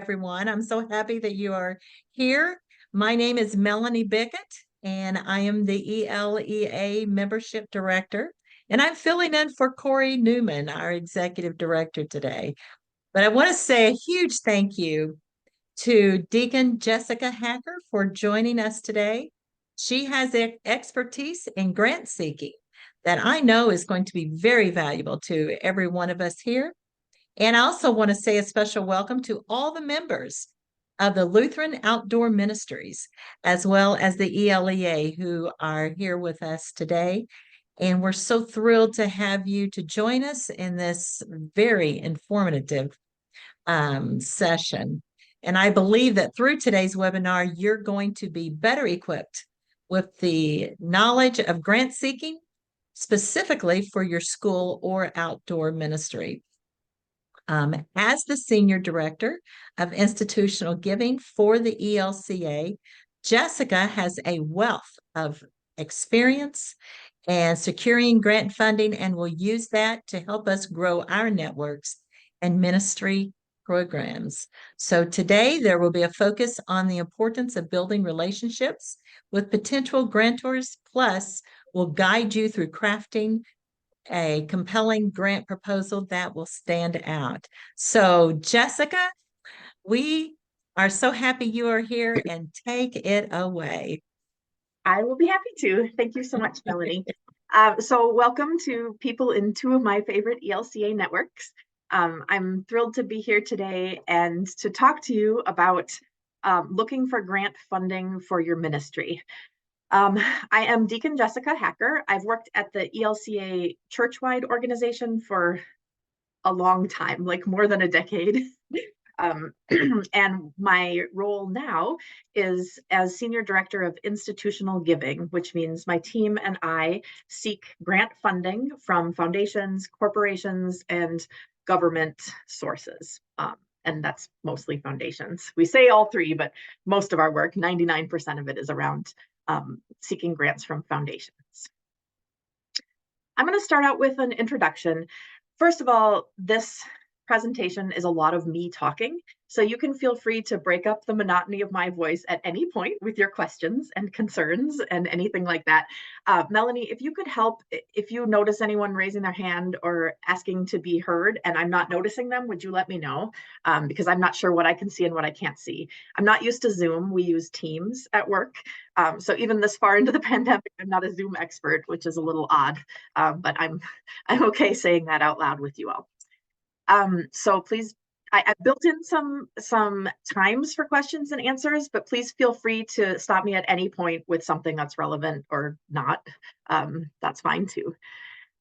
Everyone. I'm so happy that you are here. My name is Melanie Bickett, and I am the ELEA Membership Director. And I'm filling in for Corey Newman, our Executive Director today. But I want to say a huge thank you to Deacon Jessica Hacker for joining us today. She has expertise in grant seeking that I know is going to be very valuable to every one of us here. And I also want to say a special welcome to all the members of the Lutheran Outdoor Ministries, as well as the ELEA who are here with us today. And we're so thrilled to have you to join us in this very informative session. And I believe that through today's webinar, you're going to be better equipped with the knowledge of grant seeking, specifically for your school or outdoor ministry. As the Senior Director of Institutional Giving for the ELCA, Jessica has a wealth of experience and securing grant funding and will use that to help us grow our networks and ministry programs. So today there will be a focus on the importance of building relationships with potential grantors, plus will guide you through crafting a compelling grant proposal that will stand out. So, Jessica, we are so happy you are here and take it away. I will be happy to. Thank you so much, Melanie. So welcome to people in two of my favorite ELCA networks. I'm thrilled to be here today and to talk to you about looking for grant funding for your ministry. I am Deacon Jessica Hacker. I've worked at the ELCA churchwide organization for a long time, like more than a decade. And my role now is as Senior Director of Institutional Giving, which means my team and I seek grant funding from foundations, corporations, and government sources. And that's mostly foundations. We say all three, but most of our work, 99% of it, is around seeking grants from foundations. I'm going to start out with an introduction. First of all, this presentation is a lot of me talking, so you can feel free to break up the monotony of my voice at any point with your questions and concerns and anything like that. Melanie, if you could help, if you notice anyone raising their hand or asking to be heard and I'm not noticing them, would you let me know? Because I'm not sure what I can see and what I can't see. I'm not used to Zoom. We use Teams at work. So even this far into the pandemic, I'm not a Zoom expert, which is a little odd, but I'm okay saying that out loud with you all. So please, I built in some times for questions and answers, but please feel free to stop me at any point with something that's relevant or not. That's fine too.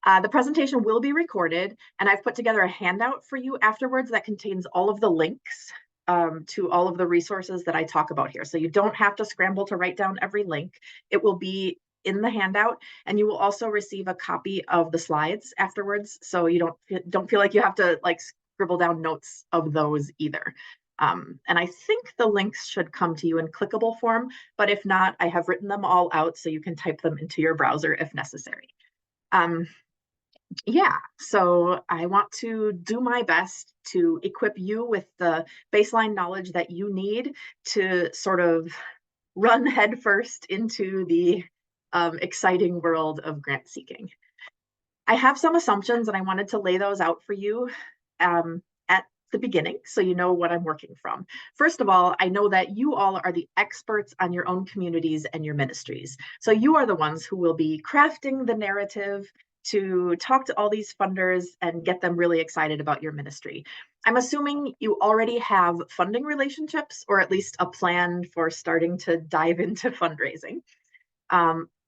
The presentation will be recorded, and I've put together a handout for you afterwards that contains all of the links to all of the resources that I talk about here. So you don't have to scramble to write down every link. It will be in the handout, and you will also receive a copy of the slides afterwards, so you don't feel like you have to like scribble down notes of those either. And I think the links should come to you in clickable form, but if not, I have written them all out so you can type them into your browser if necessary. Yeah, so I want to do my best to equip you with the baseline knowledge that you need to sort of run headfirst into the exciting world of grant seeking. I have some assumptions and I wanted to lay those out for you at the beginning so you know what I'm working from. First of all, I know that you all are the experts on your own communities and your ministries. So you are the ones who will be crafting the narrative to talk to all these funders and get them really excited about your ministry. I'm assuming you already have funding relationships or at least a plan for starting to dive into fundraising.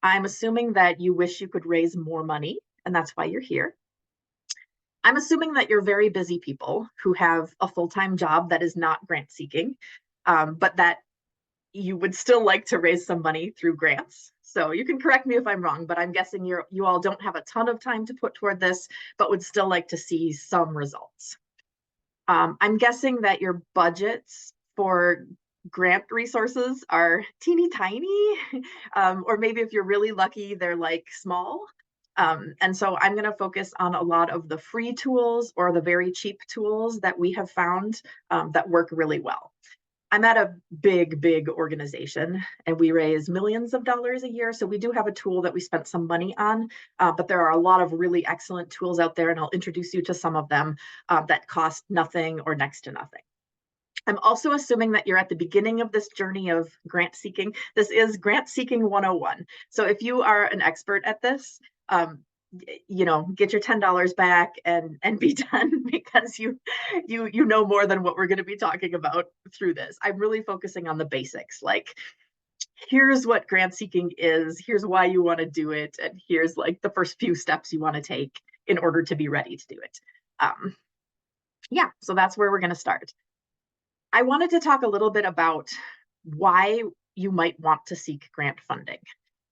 I'm assuming that you wish you could raise more money, and that's why you're here. I'm assuming that you're very busy people who have a full-time job that is not grant seeking, but that you would still like to raise some money through grants. So you can correct me if I'm wrong, but I'm guessing you all don't have a ton of time to put toward this, but would still like to see some results. I'm guessing that your budgets for grant resources are teeny tiny, or maybe if you're really lucky, they're like small. And so I'm going to focus on a lot of the free tools or the very cheap tools that we have found that work really well. I'm at a big organization and we raise millions of dollars a year. So we do have a tool that we spent some money on, but there are a lot of really excellent tools out there, and I'll introduce you to some of them that cost nothing or next to nothing. I'm also assuming that you're at the beginning of this journey of grant seeking. This is Grant Seeking 101. So if you are an expert at this, get your $10 back and be done, because you know more than what we're going to be talking about through this. I'm really focusing on the basics, like here's what grant seeking is, here's why you want to do it, and here's like the first few steps you want to take in order to be ready to do it. So that's where we're going to start. I wanted to talk a little bit about why you might want to seek grant funding.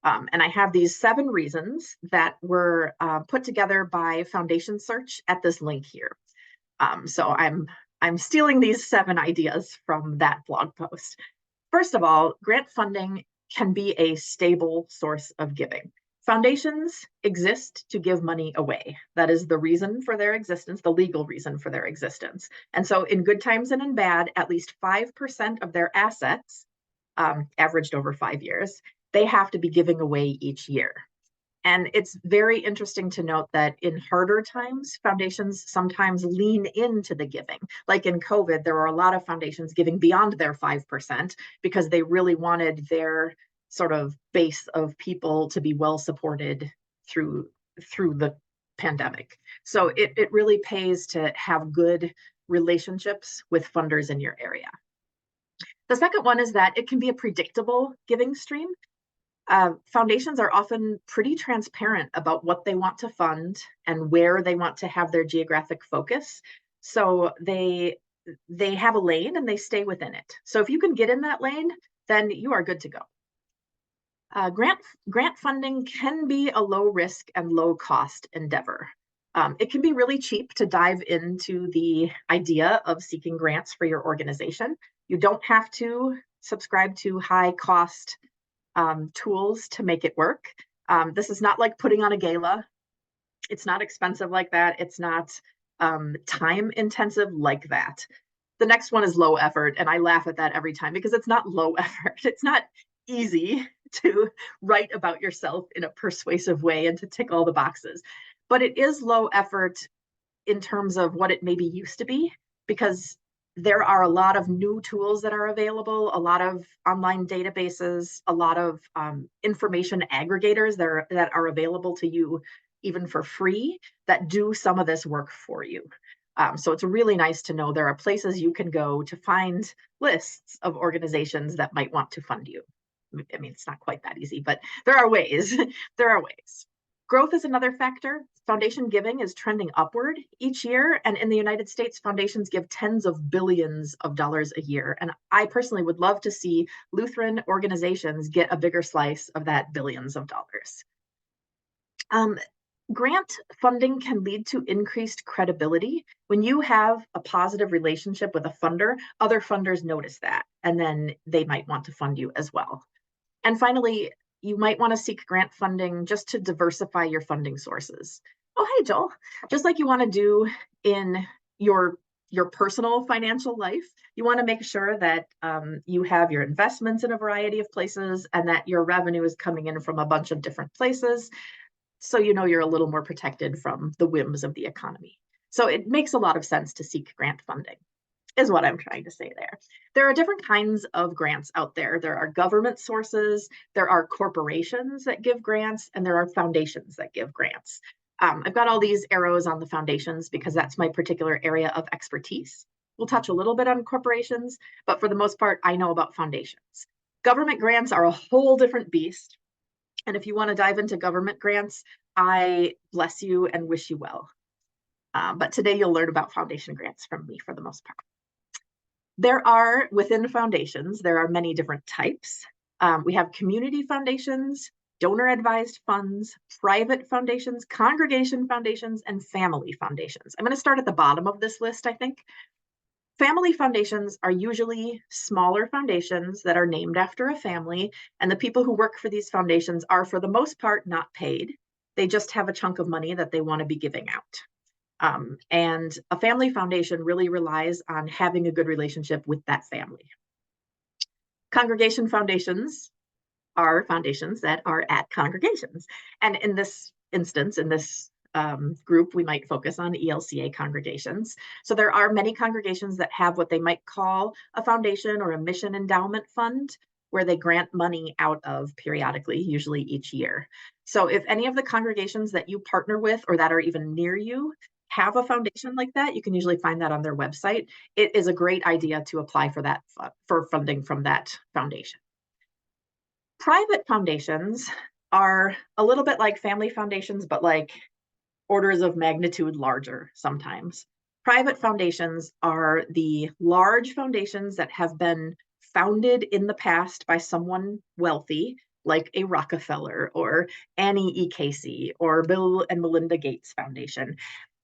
And I have these 7 reasons that were put together by Foundation Search at this link here. So I'm stealing these 7 ideas from that blog post. First of all, grant funding can be a stable source of giving. Foundations exist to give money away. That is the reason for their existence, the legal reason for their existence. And so in good times and in bad, at least 5% of their assets, averaged over 5 years, they have to be giving away each year. And it's very interesting to note that in harder times, foundations sometimes lean into the giving. Like in COVID, there were a lot of foundations giving beyond their 5% because they really wanted their sort of base of people to be well supported through the pandemic. So it really pays to have good relationships with funders in your area. The second one is that it can be a predictable giving stream. Foundations are often pretty transparent about what they want to fund and where they want to have their geographic focus. So they have a lane and they stay within it. So if you can get in that lane, then you are good to go. Grant funding can be a low risk and low cost endeavor. It can be really cheap to dive into the idea of seeking grants for your organization. You don't have to subscribe to high cost tools to make it work. This is not like putting on a gala. It's not expensive like that. It's not time intensive like that. The next one is low effort, and I laugh at that every time because it's not low effort. It's not easy to write about yourself in a persuasive way and to tick all the boxes, but it is low effort in terms of what it maybe used to be, because there are a lot of new tools that are available, a lot of online databases, a lot of information aggregators that are available to you even for free that do some of this work for you. So it's really nice to know there are places you can go to find lists of organizations that might want to fund you. I mean, it's not quite that easy, but there are ways. There are ways. Growth is another factor. Foundation giving is trending upward each year. And in the United States, foundations give tens of billions of dollars a year. And I personally would love to see Lutheran organizations get a bigger slice of that billions of dollars. Grant funding can lead to increased credibility. When you have a positive relationship with a funder, other funders notice that, and then they might want to fund you as well. And finally, you might want to seek grant funding just to diversify your funding sources. Oh, hey, Joel. Just like you want to do in your personal financial life, you want to make sure that you have your investments in a variety of places and that your revenue is coming in from a bunch of different places, so you know you're a little more protected from the whims of the economy. So it makes a lot of sense to seek grant funding, is what I'm trying to say there. There are different kinds of grants out there. There are government sources, there are corporations that give grants, and there are foundations that give grants. I've got all these arrows on the foundations because that's my particular area of expertise. We'll touch a little bit on corporations, but for the most part, I know about foundations. Government grants are a whole different beast. And if you want to dive into government grants, I bless you and wish you well. But today you'll learn about foundation grants from me for the most part. There are, within foundations, there are many different types. We have community foundations, donor-advised funds, private foundations, congregation foundations, and family foundations. I'm going to start at the bottom of this list, I think. Family foundations are usually smaller foundations that are named after a family, and the people who work for these foundations are, for the most part, not paid. They just have a chunk of money that they want to be giving out. And a family foundation really relies on having a good relationship with that family. Congregation foundations are foundations that are at congregations. And in this instance, in this group, we might focus on ELCA congregations. So there are many congregations that have what they might call a foundation or a mission endowment fund, where they grant money out of periodically, usually each year. So if any of the congregations that you partner with or that are even near you have a foundation like that, you can usually find that on their website. It is a great idea to apply for that, for funding from that foundation. Private foundations are a little bit like family foundations, but like orders of magnitude larger sometimes. Private foundations are the large foundations that have been founded in the past by someone wealthy, like a Rockefeller or Annie E. Casey or Bill and Melinda Gates Foundation.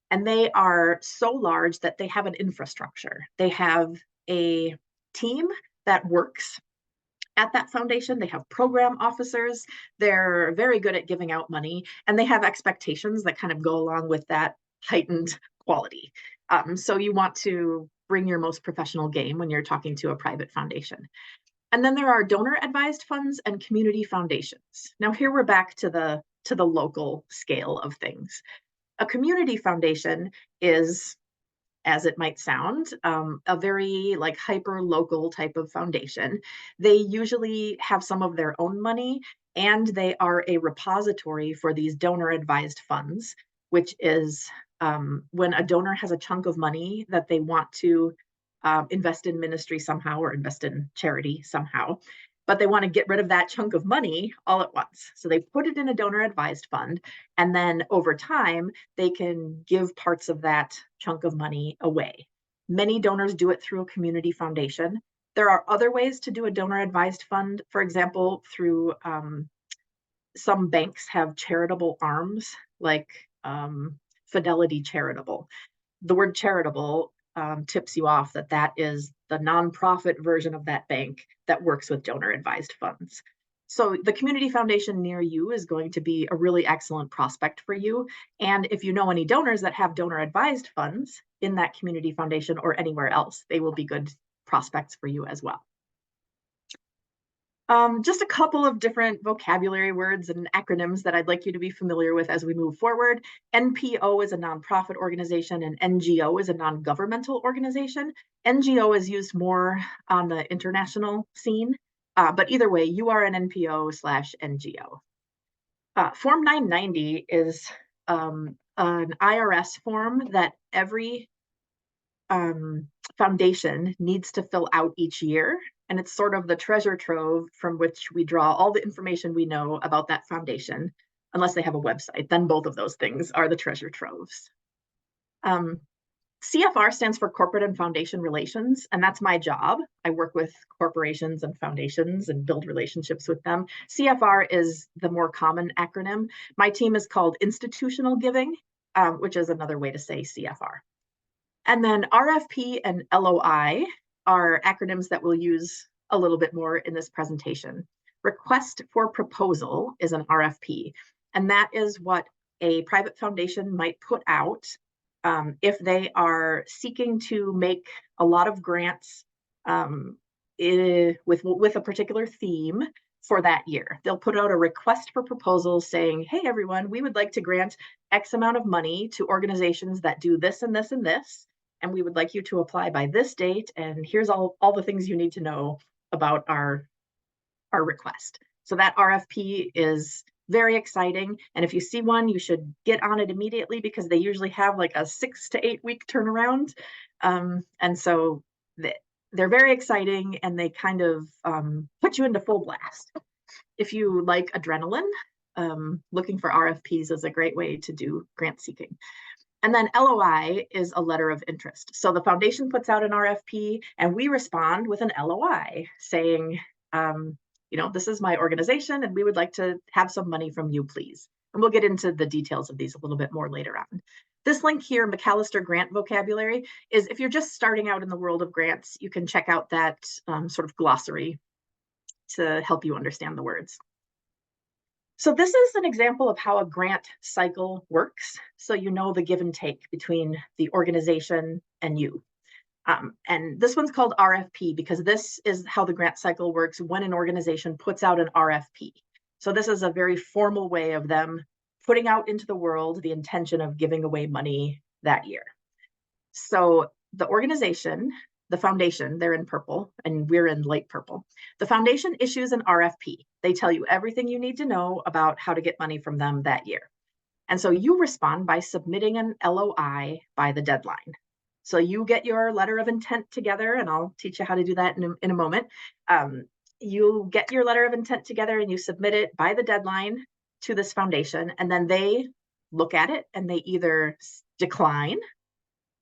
And they are so large that they have an infrastructure. They have a team that works at that foundation. They have program officers. They're very good at giving out money, and they have expectations that kind of go along with that heightened quality. So you want to bring your most professional game when you're talking to a private foundation. And then there are donor advised funds and community foundations. Now here we're back to the local scale of things. A community foundation is, as it might sound, a very like hyper local type of foundation. They usually have some of their own money, and they are a repository for these donor advised funds, which is when a donor has a chunk of money that they want to invest in ministry somehow or invest in charity somehow, but they want to get rid of that chunk of money all at once. So they put it in a donor advised fund, and then over time, they can give parts of that chunk of money away. Many donors do it through a community foundation. There are other ways to do a donor advised fund. For example, through some banks have charitable arms, like Fidelity Charitable. The word charitable tips you off that that is the nonprofit version of that bank that works with donor advised funds. So the community foundation near you is going to be a really excellent prospect for you. And if you know any donors that have donor advised funds in that community foundation or anywhere else, they will be good prospects for you as well. Just a couple of different vocabulary words and acronyms that I'd like you to be familiar with as we move forward. NPO is a nonprofit organization, and NGO is a non-governmental organization. NGO is used more on the international scene, but either way, you are an NPO/NGO. Form 990 is an IRS form that every foundation needs to fill out each year. And it's sort of the treasure trove from which we draw all the information we know about that foundation, unless they have a website. Then both of those things are the treasure troves. CFR stands for Corporate and Foundation Relations, and that's my job. I work with corporations and foundations and build relationships with them. CFR is the more common acronym. My team is called Institutional Giving, which is another way to say CFR. And then RFP and LOI are acronyms that we'll use a little bit more in this presentation. Request for proposal is an RFP, and that is what a private foundation might put out if they are seeking to make a lot of grants with a particular theme for that year. They'll put out a request for proposals saying, hey, everyone, we would like to grant X amount of money to organizations that do this and this and this, and we would like you to apply by this date, and here's all the things you need to know about our request. So that RFP is very exciting, and if you see one, you should get on it immediately because they usually have like a 6 to 8 week turnaround. And so they're very exciting, and they kind of put you into full blast. If you like adrenaline, looking for RFPs is a great way to do grant seeking. And then LOI is a letter of interest. So the foundation puts out an RFP, and we respond with an LOI saying, this is my organization, and we would like to have some money from you, please. And we'll get into the details of these a little bit more later on. This link here, McAllister Grant Vocabulary, is if you're just starting out in the world of grants, you can check out that sort of glossary to help you understand the words. So this is an example of how a grant cycle works. So you know the give and take between the organization and you. And this one's called RFP because this is how the grant cycle works when an organization puts out an RFP. So this is a very formal way of them putting out into the world the intention of giving away money that year. So the organization, the foundation, they're in purple and we're in light purple. The foundation issues an RFP. They tell you everything you need to know about how to get money from them that year. And so you respond by submitting an LOI by the deadline. So you get your letter of intent together, and I'll teach you how to do that in a moment. You get your letter of intent together and you submit it by the deadline to this foundation, and then they look at it and they either decline,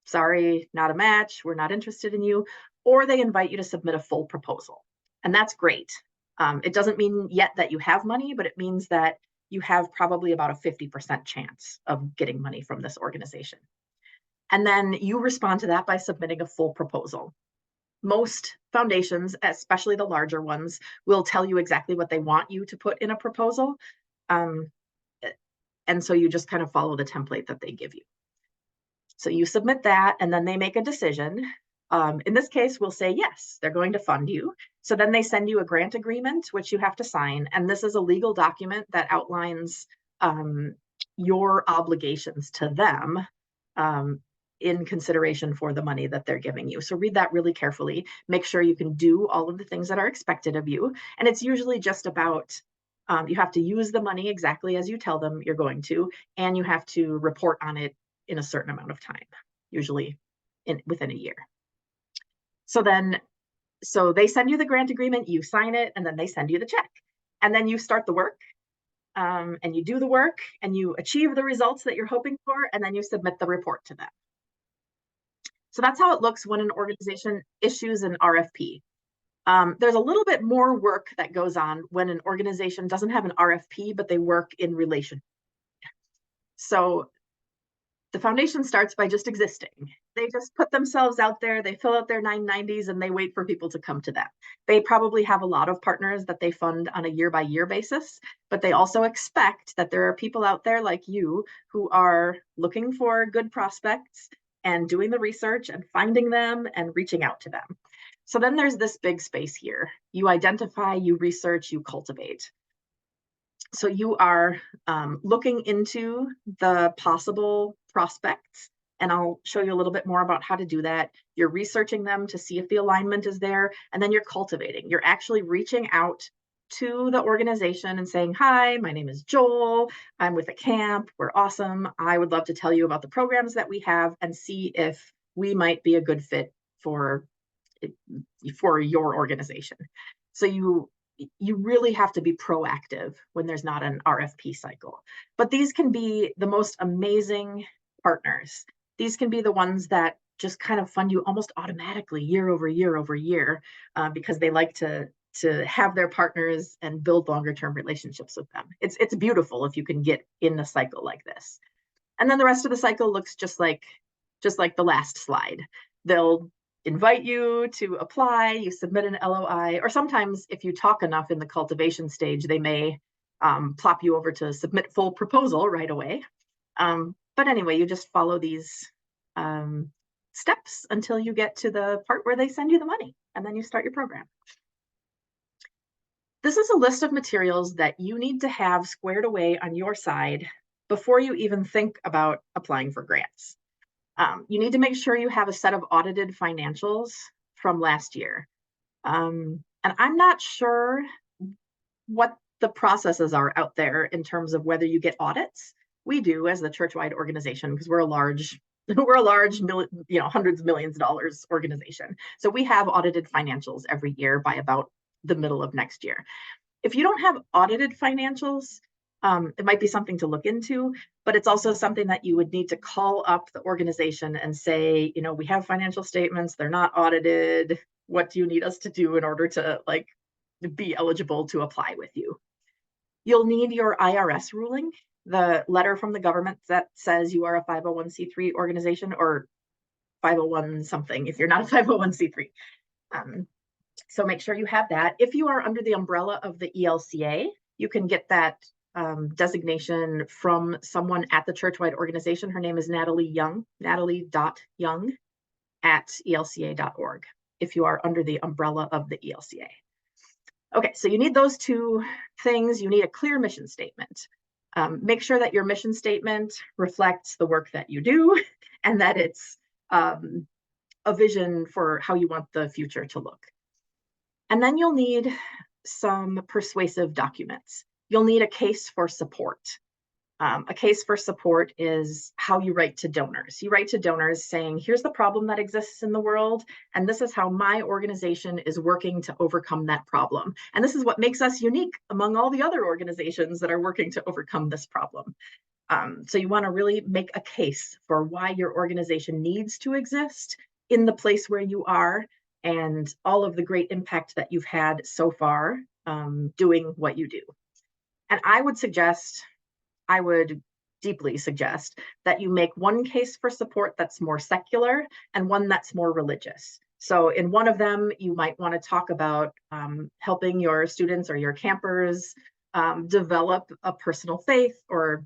sorry, not a match, we're not interested in you, or they invite you to submit a full proposal. And that's great. It doesn't mean yet that you have money, but it means that you have probably about a 50% chance of getting money from this organization. And then you respond to that by submitting a full proposal. Most foundations, especially the larger ones, will tell you exactly what they want you to put in a proposal. And so you just kind of follow the template that they give you. So you submit that, and then they make a decision. In this case, we'll say, yes, they're going to fund you. So then they send you a grant agreement, which you have to sign. And this is a legal document that outlines your obligations to them in consideration for the money that they're giving you. So read that really carefully. Make sure you can do all of the things that are expected of you. And it's usually just about, you have to use the money exactly as you tell them you're going to, and you have to report on it in a certain amount of time, usually within a year. So they send you the grant agreement, you sign it, and then they send you the check. And then you start the work, and you do the work, and you achieve the results that you're hoping for, and then you submit the report to them. So that's how it looks when an organization issues an RFP. There's a little bit more work that goes on when an organization doesn't have an RFP, but they work in relation. So the foundation starts by just existing. They just put themselves out there, they fill out their 990s, and they wait for people to come to them. They probably have a lot of partners that they fund on a year-by-year basis, but they also expect that there are people out there like you who are looking for good prospects and doing the research and finding them and reaching out to them. So then there's this big space here. You identify, you research, you cultivate. So you are looking into the possible prospects, and I'll show you a little bit more about how to do that. You're researching them to see if the alignment is there, and then you're cultivating. You're actually reaching out to the organization and saying, hi, my name is Joel. I'm with a camp. We're awesome. I would love to tell you about the programs that we have and see if we might be a good fit for your organization. So you really have to be proactive when there's not an RFP cycle. But these can be the most amazing partners. These can be the ones that just kind of fund you almost automatically year over year over year, because they like to have their partners and build longer term relationships with them. It's beautiful if you can get in a cycle like this. And then the rest of the cycle looks just like the last slide. They'll invite you to apply, you submit an LOI, or sometimes if you talk enough in the cultivation stage, they may plop you over to submit full proposal right away. But anyway, you just follow these steps until you get to the part where they send you the money, and then you start your program. This is a list of materials that you need to have squared away on your side before you even think about applying for grants. You need to make sure you have a set of audited financials from last year. And I'm not sure what the processes are out there in terms of whether you get audits. We do as the churchwide organization because we're a large, hundreds of millions of dollars organization. So we have audited financials every year by about the middle of next year. If you don't have audited financials, it might be something to look into, but it's also something that you would need to call up the organization and say, we have financial statements, they're not audited. What do you need us to do in order to be eligible to apply with you? You'll need your IRS ruling, the letter from the government that says you are a 501c3 organization, or 501 something if you're not a 501c3. So make sure you have that. If you are under the umbrella of the ELCA, you can get that designation from someone at the churchwide organization. Her name is Natalie Young, natalie.young@elca.org, if you are under the umbrella of the ELCA. Okay, so you need those two things. You need a clear mission statement. Make sure that your mission statement reflects the work that you do and that it's a vision for how you want the future to look. And then you'll need some persuasive documents. You'll need a case for support. A case for support is how you write to donors. You write to donors saying, here's the problem that exists in the world, and this is how my organization is working to overcome that problem. And this is what makes us unique among all the other organizations that are working to overcome this problem. So you want to really make a case for why your organization needs to exist in the place where you are and all of the great impact that you've had so far doing what you do. And I would deeply suggest that you make one case for support that's more secular and one that's more religious. So in one of them, you might want to talk about helping your students or your campers develop a personal faith, or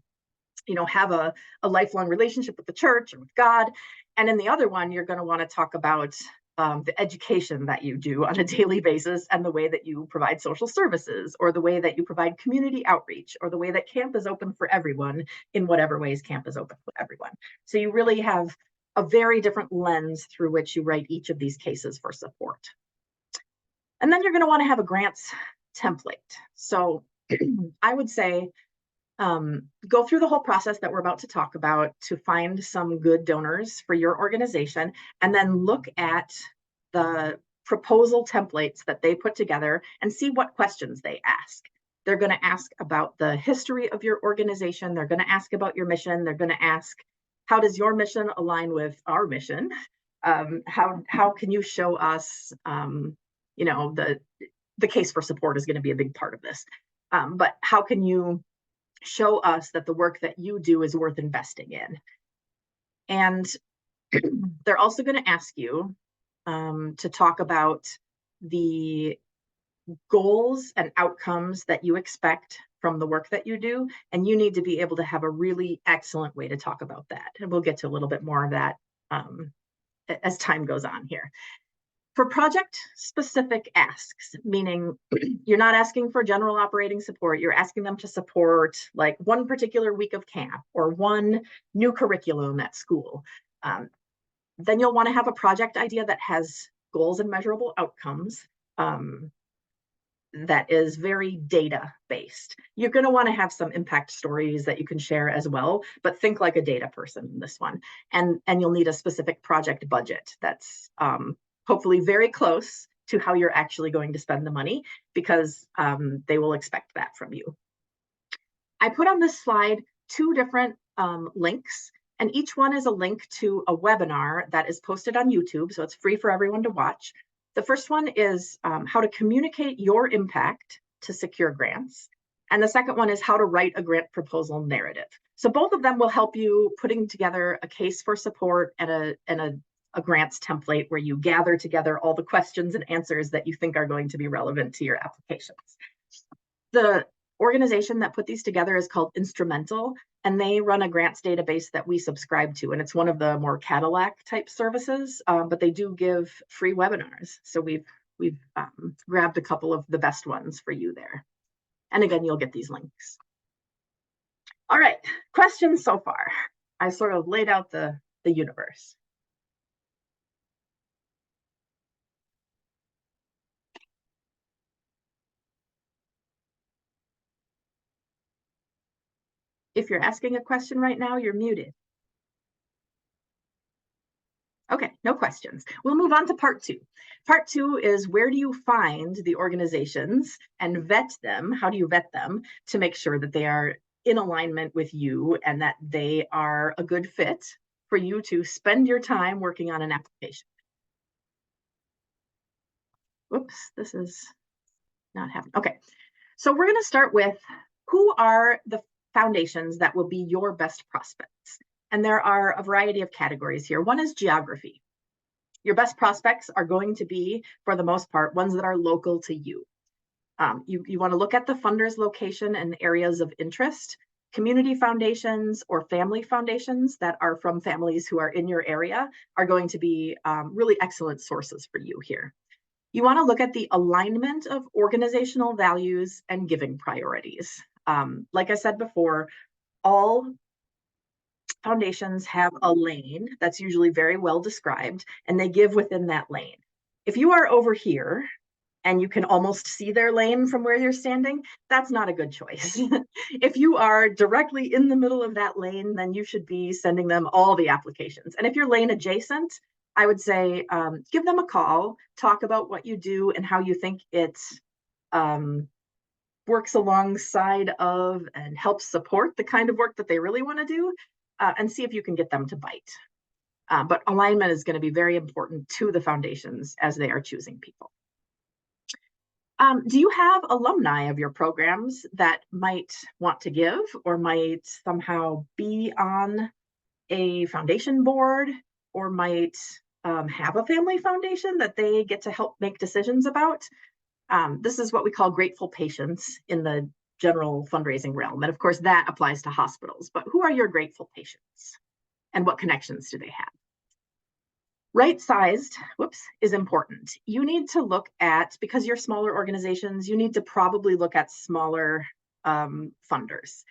have a lifelong relationship with the church or with God. And in the other one, you're going to want to talk about the education that you do on a daily basis, and the way that you provide social services, or the way that you provide community outreach, or the way that camp is open for everyone in whatever ways camp is open for everyone. So you really have a very different lens through which you write each of these cases for support. And then you're going to want to have a grants template. So I would say go through the whole process that we're about to talk about to find some good donors for your organization, and then look at the proposal templates that they put together and see what questions they ask. They're going to ask about the history of your organization. They're going to ask about your mission. They're going to ask, how does your mission align with our mission? How can you show us, the case for support is going to be a big part of this. But how can you show us that the work that you do is worth investing in? And they're also going to ask you to talk about the goals and outcomes that you expect from the work that you do. And you need to be able to have a really excellent way to talk about that. And we'll get to a little bit more of that as time goes on here. For project-specific asks, meaning you're not asking for general operating support, you're asking them to support like one particular week of camp or one new curriculum at school, then you'll want to have a project idea that has goals and measurable outcomes, that is very data-based. You're going to want to have some impact stories that you can share as well, but think like a data person in this one. And you'll need a specific project budget that's hopefully very close to how you're actually going to spend the money, because they will expect that from you. I put on this slide two different links, and each one is a link to a webinar that is posted on YouTube, so it's free for everyone to watch. The first one is how to communicate your impact to secure grants. And the second one is how to write a grant proposal narrative. So both of them will help you putting together a case for support and a grants template where you gather together all the questions and answers that you think are going to be relevant to your applications. The organization that put these together is called Instrumental, and they run a grants database that we subscribe to, and it's one of the more Cadillac type services, but they do give free webinars. So we've grabbed a couple of the best ones for you there. And again, you'll get these links. All right, questions so far. I sort of laid out the universe. If you're asking a question right now, you're muted. Okay, no questions. We'll move on to part two. Part two is, where do you find the organizations and vet them? How do you vet them to make sure that they are in alignment with you and that they are a good fit for you to spend your time working on an application? Whoops, this is not happening. Okay, so we're going to start with, who are the foundations that will be your best prospects? And there are a variety of categories here. One is geography. Your best prospects are going to be, for the most part, ones that are local to you. You want to look at the funder's location and areas of interest. Community foundations or family foundations that are from families who are in your area are going to be really excellent sources for you here. You want to look at the alignment of organizational values and giving priorities. Like I said before, all foundations have a lane that's usually very well described, and they give within that lane. If you are over here and you can almost see their lane from where you're standing, that's not a good choice. If you are directly in the middle of that lane, then you should be sending them all the applications. And if you're lane adjacent, I would say give them a call, talk about what you do and how you think it works alongside of and helps support the kind of work that they really want to do, and see if you can get them to bite. But alignment is going to be very important to the foundations as they are choosing people. Do you have alumni of your programs that might want to give or might somehow be on a foundation board or might have a family foundation that they get to help make decisions about? This is what we call grateful patients in the general fundraising realm. And of course, that applies to hospitals. But who are your grateful patients and what connections do they have? Right-sized, is important. You need to look at, because you're smaller organizations, you need to probably look at smaller funders.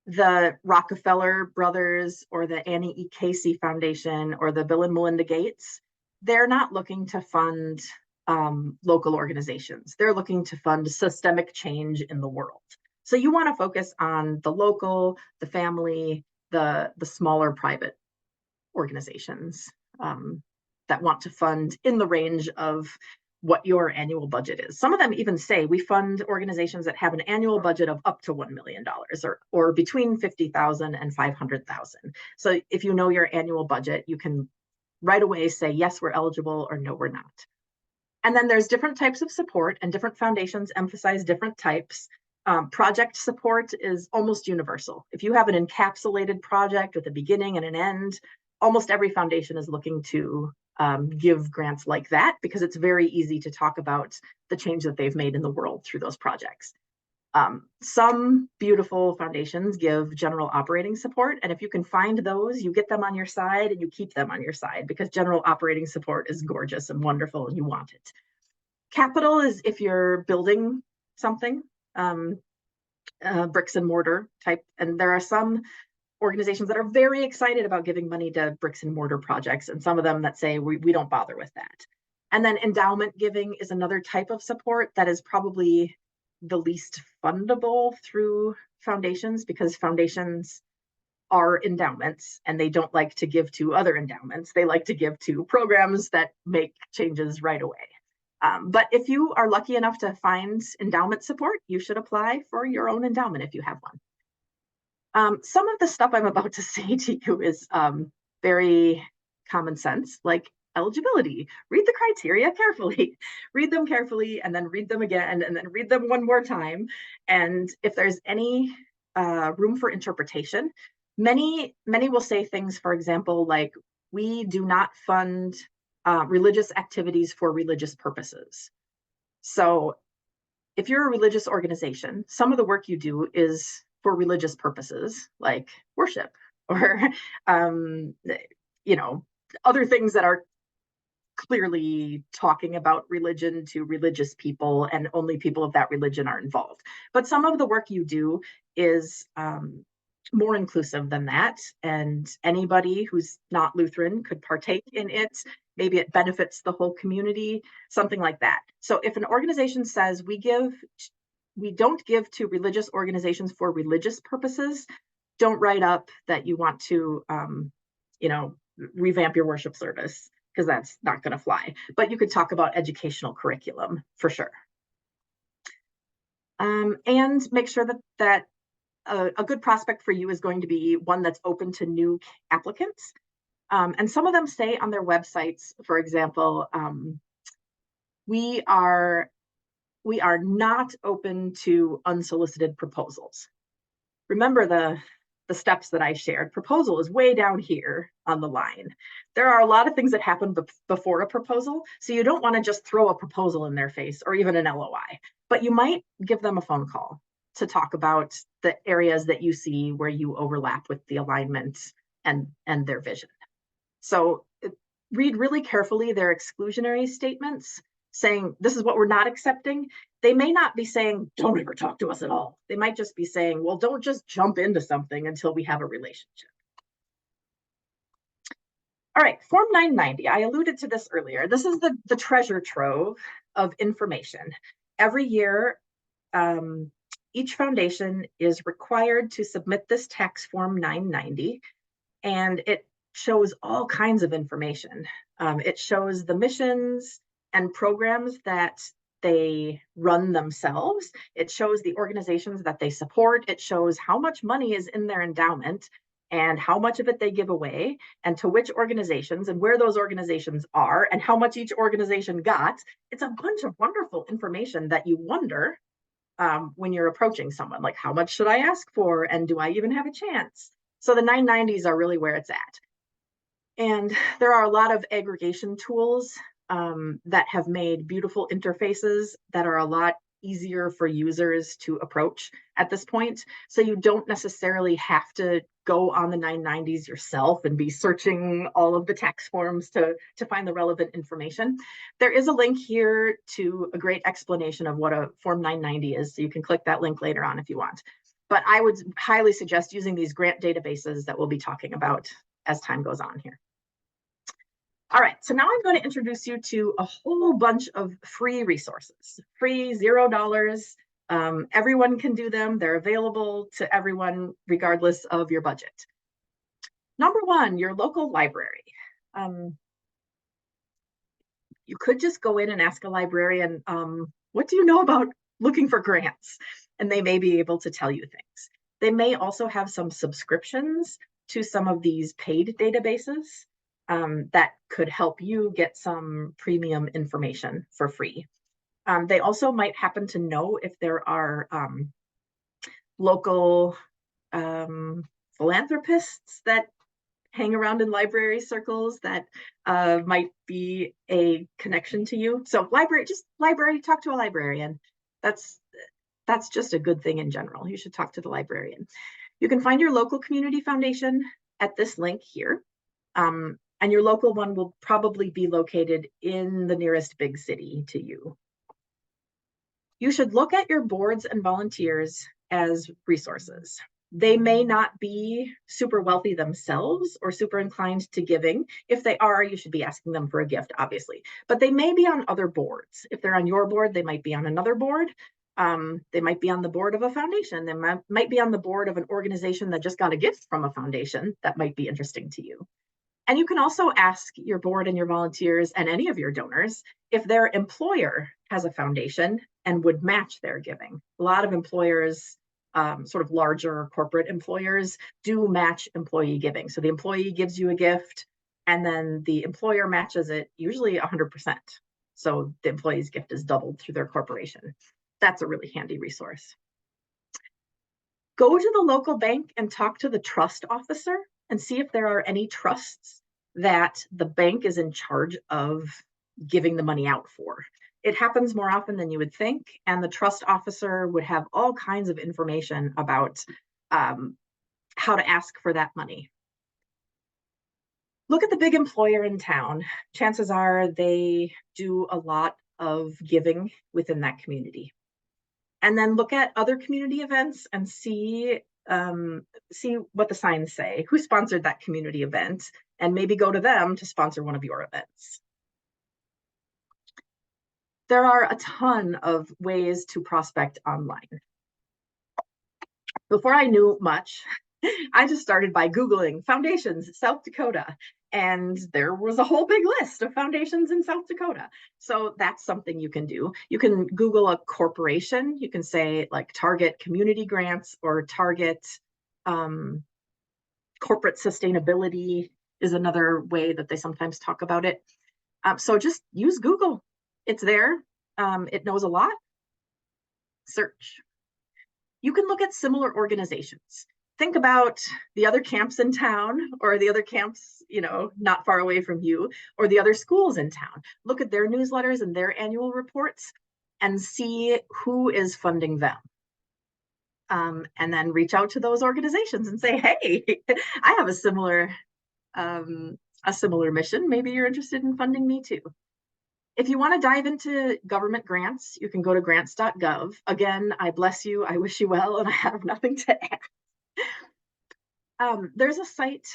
The Rockefeller Brothers or the Annie E. Casey Foundation or the Bill and Melinda Gates, they're not looking to fund local organizations. They're looking to fund systemic change in the world. So you want to focus on the local, the family, the smaller private organizations that want to fund in the range of what your annual budget is. Some of them even say we fund organizations that have an annual budget of up to $1 million or between 50,000 and 500,000. So if you know your annual budget, you can right away say, yes, we're eligible or no, we're not. And then there's different types of support and different foundations emphasize different types. Project support is almost universal. If you have an encapsulated project with a beginning and an end, almost every foundation is looking to give grants like that because it's very easy to talk about the change that they've made in the world through those projects. Some beautiful foundations give general operating support, and if you can find those, you get them on your side and you keep them on your side because general operating support is gorgeous and wonderful and you want it. Capital is if you're building something, bricks and mortar type, and there are some organizations that are very excited about giving money to bricks and mortar projects, and some of them that say we don't bother with that. And then endowment giving is another type of support that is probably the least fundable through foundations because foundations are endowments and they don't like to give to other endowments. They like to give to programs that make changes right away. But if you are lucky enough to find endowment support, you should apply for your own endowment if you have one. Some of the stuff I'm about to say to you is very common sense, like eligibility. Read the criteria carefully, read them carefully, and then read them again, and then read them one more time. And if there's any room for interpretation, many will say things, for example, like, we do not fund religious activities for religious purposes. So if you're a religious organization, some of the work you do is for religious purposes, like worship or, other things that are clearly talking about religion to religious people and only people of that religion are involved. But some of the work you do is more inclusive than that. And anybody who's not Lutheran could partake in it. Maybe it benefits the whole community, something like that. So if an organization says we don't give to religious organizations for religious purposes, don't write up that you want to, revamp your worship service, because that's not going to fly. But you could talk about educational curriculum for sure. And make sure that a good prospect for you is going to be one that's open to new applicants. And some of them say on their websites, for example, we are not open to unsolicited proposals. Remember the steps that I shared. Proposal is way down here on the line. There are a lot of things that happen before a proposal, so you don't want to just throw a proposal in their face or even an LOI. but you might give them a phone call to talk about the areas that you see where you overlap with the alignment and their vision. So read really carefully their exclusionary statements saying, this is what we're not accepting. They may not be saying, don't ever talk to us at all. They might just be saying, well, don't just jump into something until we have a relationship. All right, Form 990, I alluded to this earlier. This is the treasure trove of information. Every year, each foundation is required to submit this tax Form 990, and it shows all kinds of information. It shows the missions and programs that they run themselves. It shows the organizations that they support. It shows how much money is in their endowment and how much of it they give away and to which organizations and where those organizations are and how much each organization got. It's a bunch of wonderful information that you wonder when you're approaching someone, like, how much should I ask for? And do I even have a chance? So the 990s are really where it's at. And there are a lot of aggregation tools that have made beautiful interfaces that are a lot easier for users to approach at this point. So you don't necessarily have to go on the 990s yourself and be searching all of the tax forms to find the relevant information. There is a link here to a great explanation of what a Form 990 is. So you can click that link later on if you want. But I would highly suggest using these grant databases that we'll be talking about as time goes on here. All right, so now I'm going to introduce you to a whole bunch of free resources, free $0. Everyone can do them. They're available to everyone regardless of your budget. Number one, your local library. You could just go in and ask a librarian, what do you know about looking for grants? And they may be able to tell you things. They may also have some subscriptions to some of these paid databases that could help you get some premium information for free. They also might happen to know if there are local philanthropists that hang around in library circles that might be a connection to you. So library, talk to a librarian. That's just a good thing in general. You should talk to the librarian. You can find your local community foundation at this link here. And your local one will probably be located in the nearest big city to you. You should look at your boards and volunteers as resources. They may not be super wealthy themselves or super inclined to giving. If they are, you should be asking them for a gift, obviously. But they may be on other boards. If they're on your board, they might be on another board. They might be on the board of a foundation. They might be on the board of an organization that just got a gift from a foundation that might be interesting to you. And you can also ask your board and your volunteers and any of your donors if their employer has a foundation and would match their giving. A lot of employers, sort of larger corporate employers, do match employee giving. So the employee gives you a gift and then the employer matches it, usually 100%. So the employee's gift is doubled through their corporation. That's a really handy resource. Go to the local bank and talk to the trust officer and see if there are any trusts that the bank is in charge of giving the money out for. It happens more often than you would think, and the trust officer would have all kinds of information about how to ask for that money. Look at the big employer in town. Chances are they do a lot of giving within that community. And then look at other community events and see what the signs say, who sponsored that community event, and maybe go to them to sponsor one of your events. There are a ton of ways to prospect online. Before I knew much, I just started by Googling foundations South Dakota, and there was a whole big list of foundations in South Dakota. So that's something you can do. You can Google a corporation. You can say like Target Community Grants or Target Corporate Sustainability is another way that they sometimes talk about it. So just use Google. It's there. It knows a lot. Search. You can look at similar organizations. Think about the other camps in town or the other camps, not far away from you, or the other schools in town. Look at their newsletters and their annual reports and see who is funding them. And then reach out to those organizations and say, hey, I have a similar mission. Maybe you're interested in funding me too. If you want to dive into government grants, you can go to grants.gov. Again, I bless you, I wish you well, and I have nothing to add. There's a site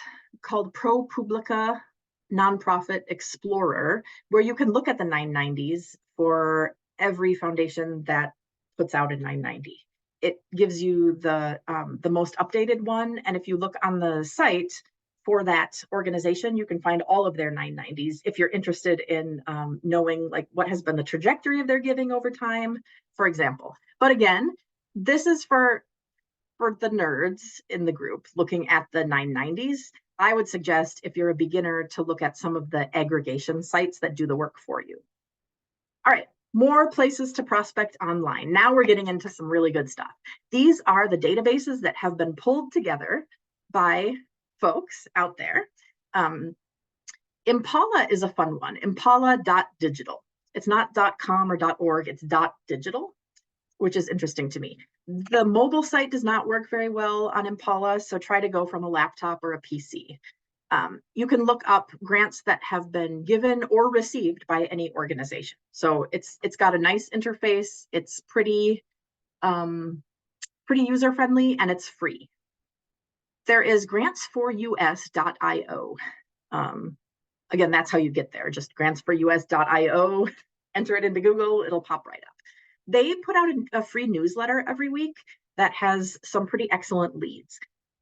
called ProPublica Nonprofit Explorer, where you can look at the 990s for every foundation that puts out a 990. It gives you the most updated one, and if you look on the site for that organization, you can find all of their 990s if you're interested in knowing like what has been the trajectory of their giving over time, for example. But again, this is for the nerds in the group looking at the 990s. I would suggest if you're a beginner to look at some of the aggregation sites that do the work for you. All right, more places to prospect online. Now we're getting into some really good stuff. These are the databases that have been pulled together by folks out there. Impala is a fun one, impala.digital. It's not .com or .org, it's .digital, which is interesting to me. The mobile site does not work very well on Impala, so try to go from a laptop or a PC. You can look up grants that have been given or received by any organization. So it's got a nice interface, it's pretty user-friendly, and it's free. There is grantsforus.io. Again, that's how you get there, just grantsforus.io, enter it into Google, it'll pop right up. They put out a free newsletter every week that has some pretty excellent leads.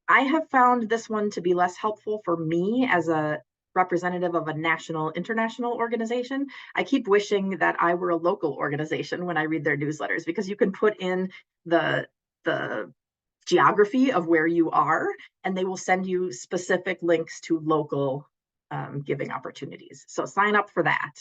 I have found this one to be less helpful for me as a representative of a national, international organization. I keep wishing that I were a local organization when I read their newsletters, because you can put in the geography of where you are, and they will send you specific links to local giving opportunities. So sign up for that.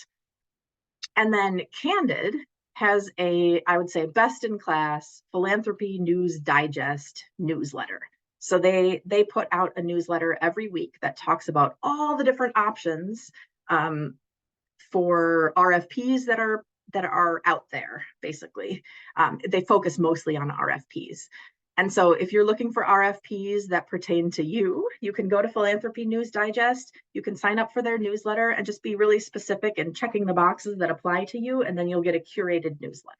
And then Candid has I would say, best-in-class philanthropy news digest newsletter. So they put out a newsletter every week that talks about all the different options for RFPs that are out there, basically. They focus mostly on RFPs. And so if you're looking for RFPs that pertain to you, you can go to Philanthropy News Digest, you can sign up for their newsletter and just be really specific in checking the boxes that apply to you, and then you'll get a curated newsletter.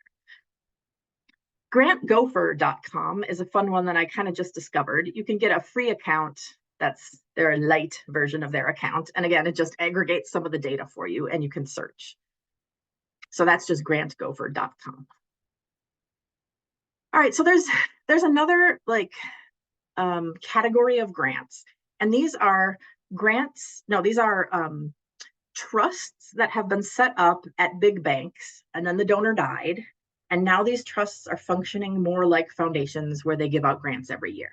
Grantgopher.com is a fun one that I kind of just discovered. You can get a free account. That's their light version of their account. And again, it just aggregates some of the data for you and you can search. So that's just grantgopher.com. All right, so there's another category of grants, and these are trusts that have been set up at big banks, and then the donor died, and now these trusts are functioning more like foundations where they give out grants every year.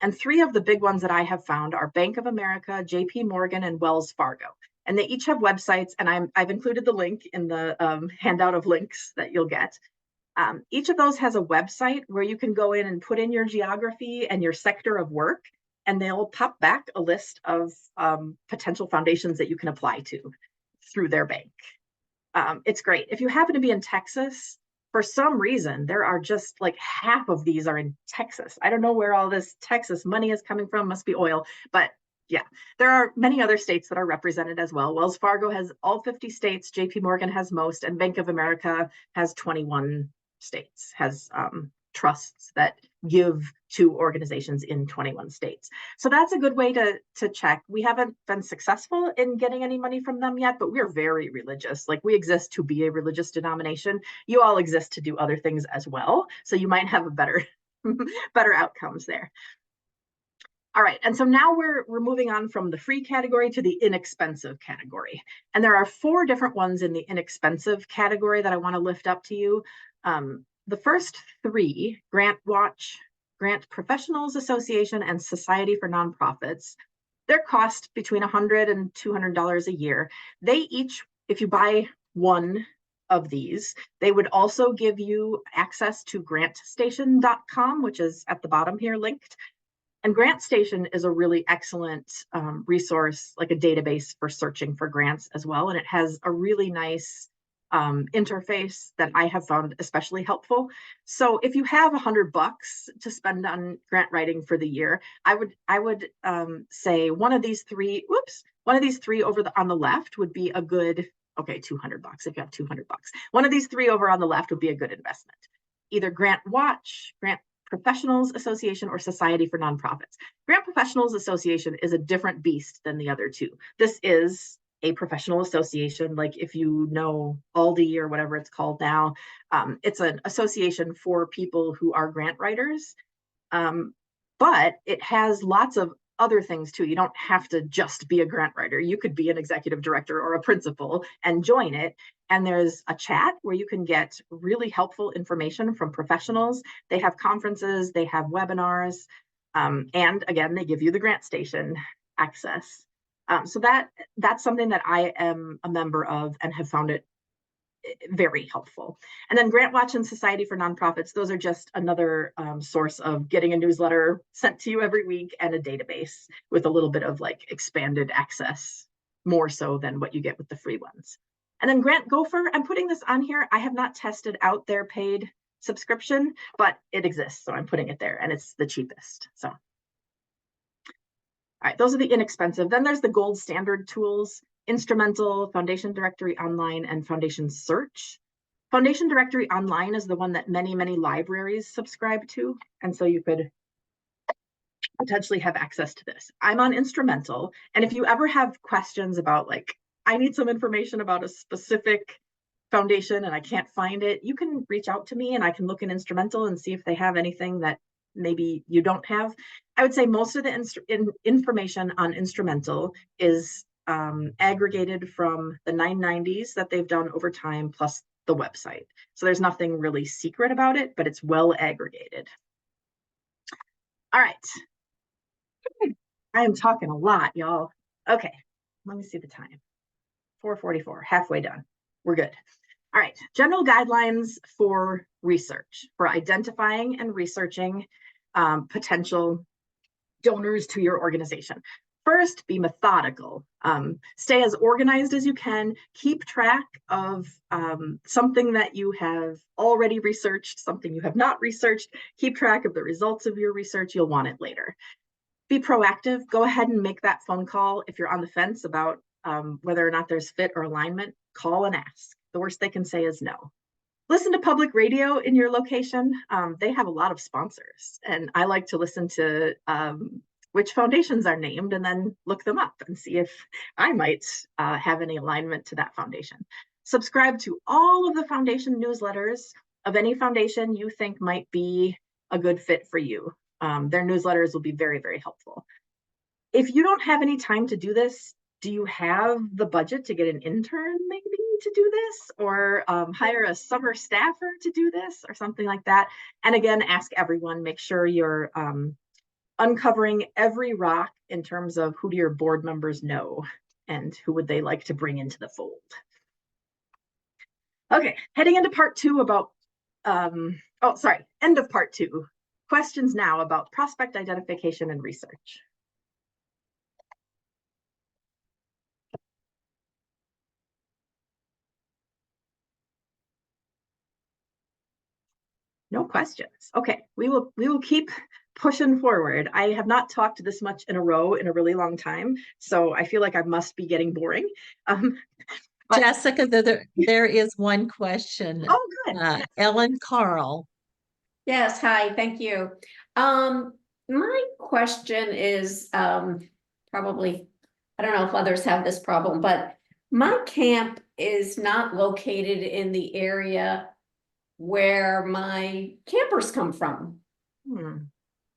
And three of the big ones that I have found are Bank of America, JP Morgan, and Wells Fargo. And they each have websites, and I've included the link in the handout of links that you'll get. Each of those has a website where you can go in and put in your geography and your sector of work, and they'll pop back a list of potential foundations that you can apply to through their bank. It's great. If you happen to be in Texas, for some reason, there are just like half of these are in Texas. I don't know where all this Texas money is coming from, must be oil, but yeah, there are many other states that are represented as well. Wells Fargo has all 50 states, JP Morgan has most, and Bank of America has 21 states, has trusts that give to organizations in 21 states. So that's a good way to check. We haven't been successful in getting any money from them yet, but we're very religious. Like, we exist to be a religious denomination. You all exist to do other things as well. So you might have a better outcomes there. All right, and so now we're moving on from the free category to the inexpensive category. And there are 4 different ones in the inexpensive category that I want to lift up to you. The first 3, GrantWatch, Grant Professionals Association, and Society for Nonprofits, their cost between $100 and $200 a year. They each, if you buy one of these, they would also give you access to grantstation.com, which is at the bottom here linked. And GrantStation is a really excellent resource, like a database for searching for grants as well. And it has a really nice interface that I have found especially helpful. So if you have $100 to spend on grant writing for the year, I would say one of these three over on the left would be a good, okay, $200 if you have $200. One of these three over on the left would be a good investment. Either Grant Watch, Grant Professionals Association, or Society for Nonprofits. Grant Professionals Association is a different beast than the other two. This is a professional association, like if you know Aldi or whatever it's called now. It's an association for people who are grant writers, but it has lots of other things too. You don't have to just be a grant writer. You could be an executive director or a principal and join it. And there's a chat where you can get really helpful information from professionals. They have conferences, they have webinars, and again, they give you the Grant Station access. So that's something that I am a member of and have found it very helpful. And then Grant Watch and Society for Nonprofits, those are just another source of getting a newsletter sent to you every week and a database with a little bit of like expanded access, more so than what you get with the free ones. And then Grant Gopher, I'm putting this on here. I have not tested out their paid subscription, but it exists. So I'm putting it there and it's the cheapest. So. All right, those are the inexpensive. Then there's the gold standard tools: Instrumental, Foundation Directory Online, and Foundation Search. Foundation Directory Online is the one that many, many libraries subscribe to. And so you could potentially have access to this. I'm on Instrumental. And if you ever have questions about, like, I need some information about a specific foundation and I can't find it, you can reach out to me and I can look in Instrumental and see if they have anything that maybe you don't have. I would say most of the information on Instrumental is aggregated from the 990s that they've done over time, plus the website. So there's nothing really secret about it, but it's well aggregated. All right. I am talking a lot, y'all. Okay, let me see the time. 4:44, halfway done. We're good. All right, general guidelines for research, for identifying and researching potential donors to your organization. First, be methodical. Stay as organized as you can. Keep track of something that you have already researched, something you have not researched. Keep track of the results of your research. You'll want it later. Be proactive. Go ahead and make that phone call. If you're on the fence about whether or not there's fit or alignment, call and ask. The worst they can say is no. Listen to public radio in your location. They have a lot of sponsors, and I like to listen to which foundations are named and then look them up and see if I might have any alignment to that foundation. Subscribe to all of the foundation newsletters of any foundation you think might be a good fit for you. Their newsletters will be very, very helpful. If you don't have any time to do this, do you have the budget to get an intern maybe to do this, or hire a summer staffer to do this, or something like that? And again, ask everyone, make sure you're uncovering every rock in terms of who do your board members know and who would they like to bring into the fold. Okay, heading into part two about, end of part two. Questions now about prospect identification and research. No questions. Okay, we will keep pushing forward. I have not talked this much in a row in a really long time, so I feel like I must be getting boring. Jessica, there is one question. Oh, good. Ellen Carl. Yes, hi, thank you. My question is probably, I don't know if others have this problem, but my camp is not located in the area where my campers come from.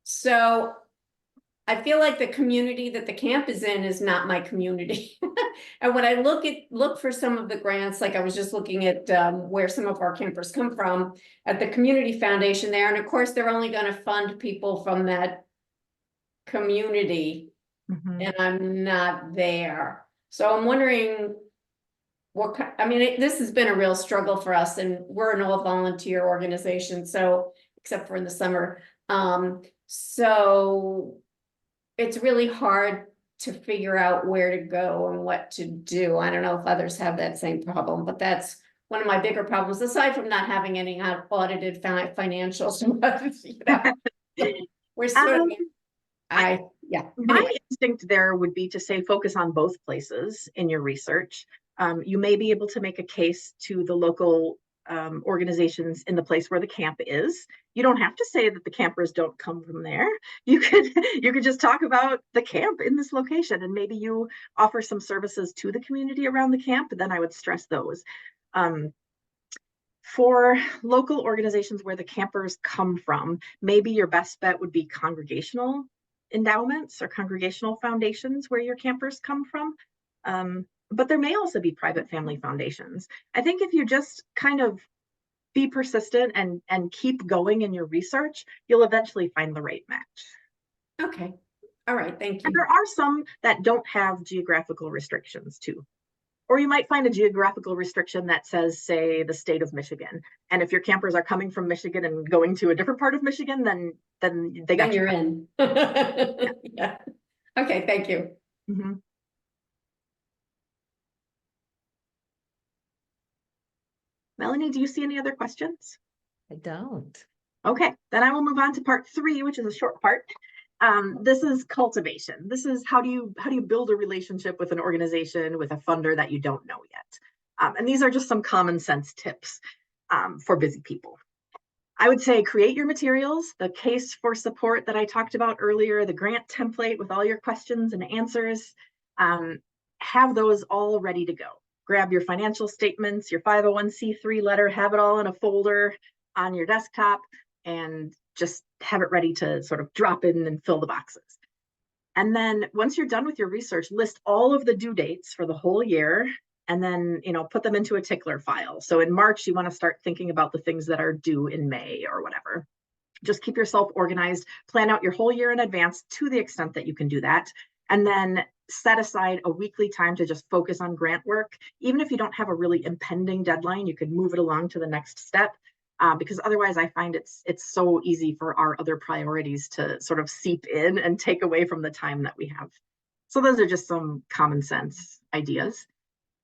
So I feel like the community that the camp is in is not my community. And when I look for some of the grants, like I was just looking at where some of our campers come from at the community foundation there. And of course, they're only going to fund people from that community. And I'm not there. So I'm wondering this has been a real struggle for us, and we're an all volunteer organization. So except for in the summer. So it's really hard to figure out where to go and what to do. I don't know if others have that same problem, but that's one of my bigger problems, aside from not having any audited financials. We're sort of, yeah. My Anyway, instinct there would be to say focus on both places in your research. You may be able to make a case to the local organizations in the place where the camp is. You don't have to say that the campers don't come from there. You could just talk about the camp in this location, and maybe you offer some services to the community around the camp. Then I would stress those. For local organizations where the campers come from, maybe your best bet would be congregational endowments or congregational foundations where your campers come from. But there may also be private family foundations. I think if you just kind of be persistent and keep going in your research, you'll eventually find the right match. okay. All right, thank And you. there are some that don't have geographical restrictions too. Or you might find a geographical restriction that says, say, the state of Michigan. And if your campers are coming from Michigan and going to a different part of Michigan, then they got Then you're in. Yeah. Okay, thank you. Mhm. Melanie, do you see any other questions? I don't. Okay, then I will move on to part 3, which is a short part. This is cultivation. This is how do you build a relationship with an organization, with a funder that you don't know yet. And these are just some common sense tips for busy people. I would say create your materials, the case for support that I talked about earlier, the grant template with all your questions and answers. Have those all ready to go. Grab your financial statements, your 501c3 letter, have it all in a folder on your desktop, and just have it ready to sort of drop in and fill the boxes. And then once you're done with your research, list all of the due dates for the whole year, and then, put them into a tickler file. So in March, you want to start thinking about the things that are due in May or whatever. Just keep yourself organized, plan out your whole year in advance to the extent that you can do that. And then set aside a weekly time to just focus on grant work. Even if you don't have a really impending deadline, you could move it along to the next step. Because otherwise I find it's so easy for our other priorities to sort of seep in and take away from the time that we have. So those are just some common sense ideas.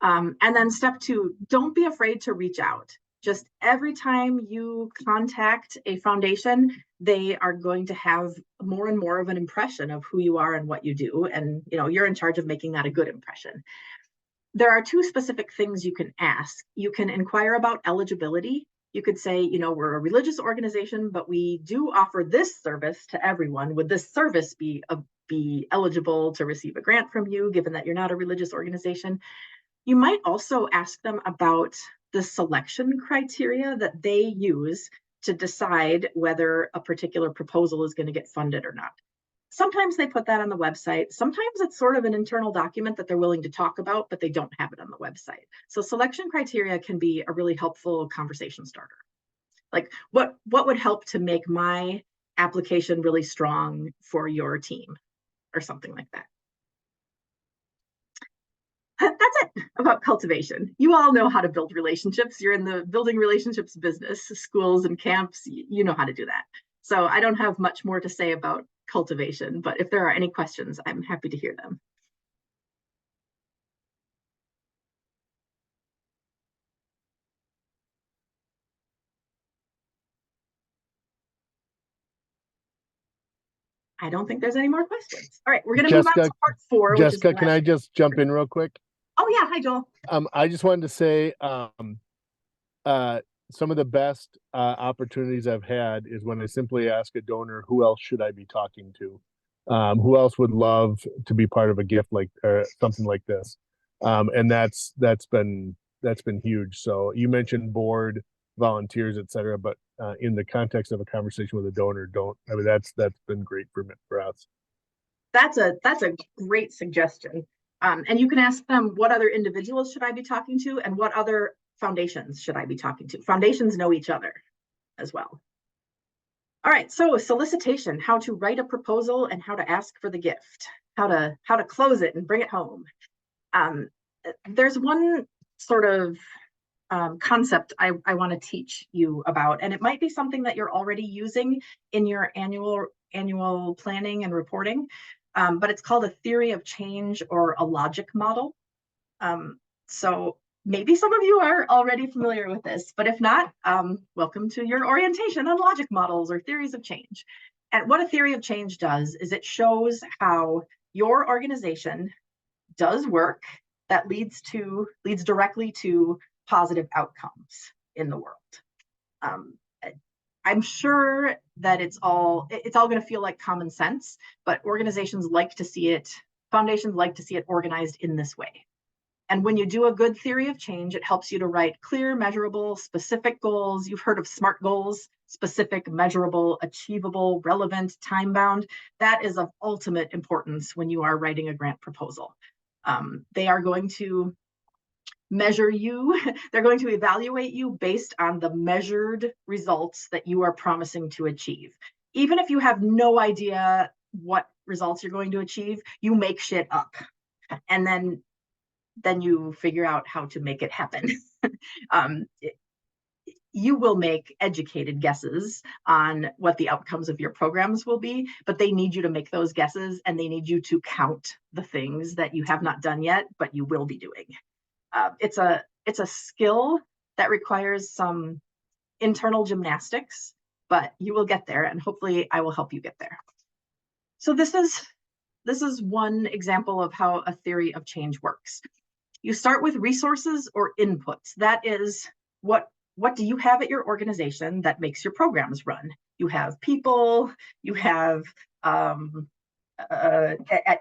And then step 2, don't be afraid to reach out. Just every time you contact a foundation, they are going to have more and more of an impression of who you are and what you do. And you're in charge of making that a good impression. There are 2 specific things you can ask. You can inquire about eligibility. You could say, we're a religious organization, but we do offer this service to everyone. Would this service be eligible to receive a grant from you, given that you're not a religious organization? You might also ask them about the selection criteria that they use to decide whether a particular proposal is going to get funded or not. Sometimes they put that on the website. Sometimes it's sort of an internal document that they're willing to talk about, but they don't have it on the website. So selection criteria can be a really helpful conversation starter. Like, what would help to make my application really strong for your team, or something like that. That's it about cultivation. You all know how to build relationships. You're in the building relationships business, schools and camps, you know how to do that. So I don't have much more to say about cultivation, but if there are any questions, I'm happy to hear them. I don't think there's any more questions. All right, we're going to move on to part 4. Jessica, which is can I just jump in real quick? Oh yeah, hi Joel. I just wanted to say, some of the best opportunities I've had is when I simply ask a donor, who else should I be talking to? Who else would love to be part of a gift like something like this? And that's been huge. So you mentioned board, volunteers, etc., but in the context of a conversation with a donor, that's been great for us. That's a great suggestion. And you can ask them, what other individuals should I be talking to, and what other foundations should I be talking to? Foundations know each other as well. All right, so solicitation, how to write a proposal and how to ask for the gift, how to close it and bring it home. There's one sort of concept I want to teach you about, and it might be something that you're already using in your annual planning and reporting, but it's called a theory of change or a logic model. So Maybe some of you are already familiar with this, but if not, welcome to your orientation on logic models or theories of change. And what a theory of change does is it shows how your organization does work that leads directly to positive outcomes in the world. I'm sure that it's all going to feel like common sense, but organizations like to see it, foundations like to see it organized in this way. And when you do a good theory of change, it helps you to write clear, measurable, specific goals. You've heard of SMART goals: specific, measurable, achievable, relevant, time-bound. That is of ultimate importance when you are writing a grant proposal. They are going to measure you. They're going to evaluate you based on the measured results that you are promising to achieve. Even if you have no idea what results you're going to achieve, you make shit up. And then you figure out how to make it happen. You will make educated guesses on what the outcomes of your programs will be, but they need you to make those guesses, and they need you to count the things that you have not done yet, but you will be doing. It's a skill that requires some internal gymnastics, but you will get there, and hopefully I will help you get there. So this is one example of how a theory of change works. You start with resources or inputs. That is, what do you have at your organization that makes your programs run? You have people, you have at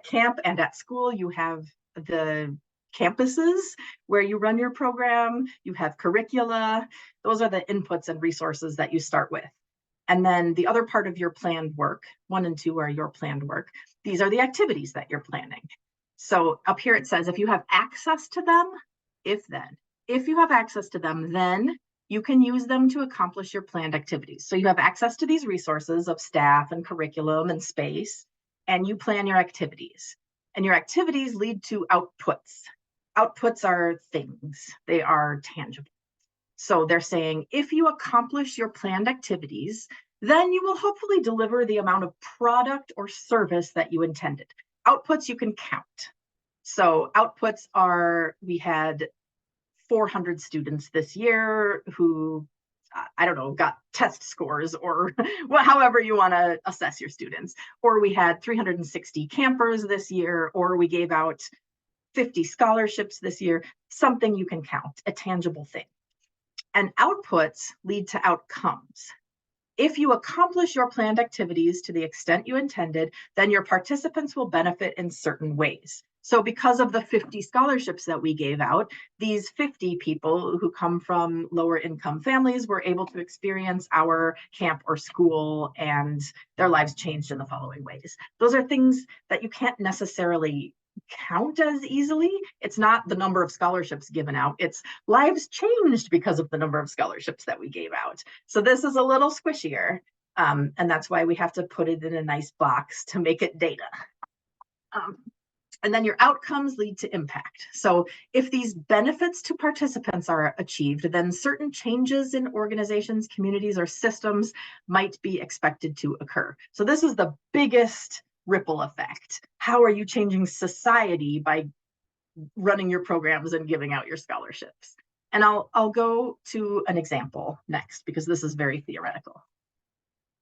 camp and at school, you have the campuses where you run your program, you have curricula. Those are the inputs and resources that you start with. And then the other part of your planned work, 1 and 2 are your planned work. These are the activities that you're planning. So up here it says, if you have access to them, if you have access to them, then you can use them to accomplish your planned activities. So you have access to these resources of staff and curriculum and space, and you plan your activities. And your activities lead to outputs. Outputs are things, they are tangible. So they're saying, if you accomplish your planned activities, then you will hopefully deliver the amount of product or service that you intended. Outputs you can count. So outputs are, we had 400 students this year who, I don't know, got test scores, or well, however you want to assess your students. Or we had 360 campers this year, or we gave out 50 scholarships this year. Something you can count, a tangible thing. And outputs lead to outcomes. If you accomplish your planned activities to the extent you intended, then your participants will benefit in certain ways. So because of the 50 scholarships that we gave out, these 50 people who come from lower income families were able to experience our camp or school, and their lives changed in the following ways. Those are things that you can't necessarily count as easily. It's not the number of scholarships given out, it's lives changed because of the number of scholarships that we gave out. So this is a little squishier, and that's why we have to put it in a nice box to make it data. And then your outcomes lead to impact. So if these benefits to participants are achieved, then certain changes in organizations, communities, or systems might be expected to occur. So this is the biggest ripple effect. How are you changing society by running your programs and giving out your scholarships? And I'll go to an example next, because this is very theoretical.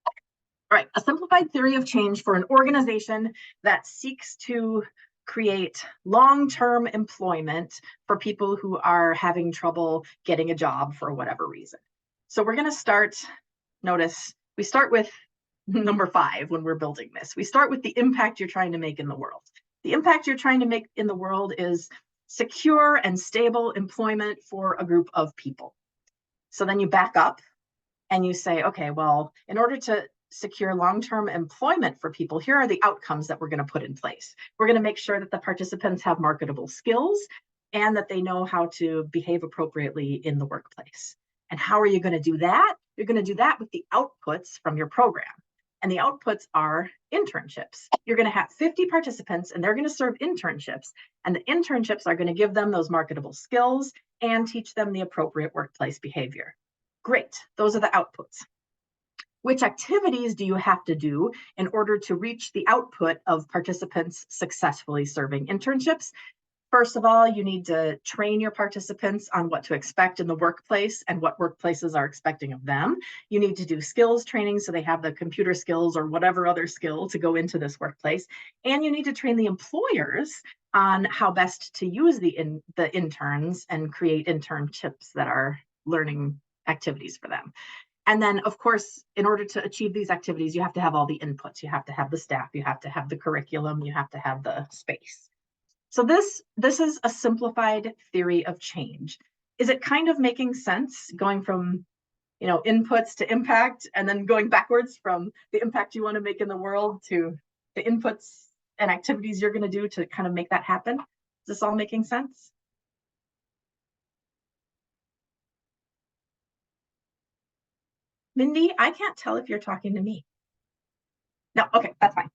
All right, a simplified theory of change for an organization that seeks to create long-term employment for people who are having trouble getting a job for whatever reason. So we're going to start, notice, we start with number 5 when we're building this. We start with the impact you're trying to make in the world. The impact you're trying to make in the world is secure and stable employment for a group of people. So then you back up and you say, okay, well, in order to secure long-term employment for people, here are the outcomes that we're going to put in place. We're going to make sure that the participants have marketable skills and that they know how to behave appropriately in the workplace. And how are you going to do that? You're going to do that with the outputs from your program. And the outputs are internships. You're going to have 50 participants, and they're going to serve internships. And the internships are going to give them those marketable skills and teach them the appropriate workplace behavior. Great. Those are the outputs. Which activities do you have to do in order to reach the output of participants successfully serving internships? First of all, you need to train your participants on what to expect in the workplace and what workplaces are expecting of them. You need to do skills training so they have the computer skills or whatever other skill to go into this workplace. And you need to train the employers on how best to use the interns and create internships that are learning activities for them. And then, of course, in order to achieve these activities, you have to have all the inputs. You have to have the staff, you have to have the curriculum, you have to have the space. So this is a simplified theory of change. Is it kind of making sense going from, inputs to impact, and then going backwards from the impact you want to make in the world to the inputs and activities you're going to do to kind of make that happen? Is this all making sense? Mindy, I can't tell if you're talking to me. No, okay, that's fine.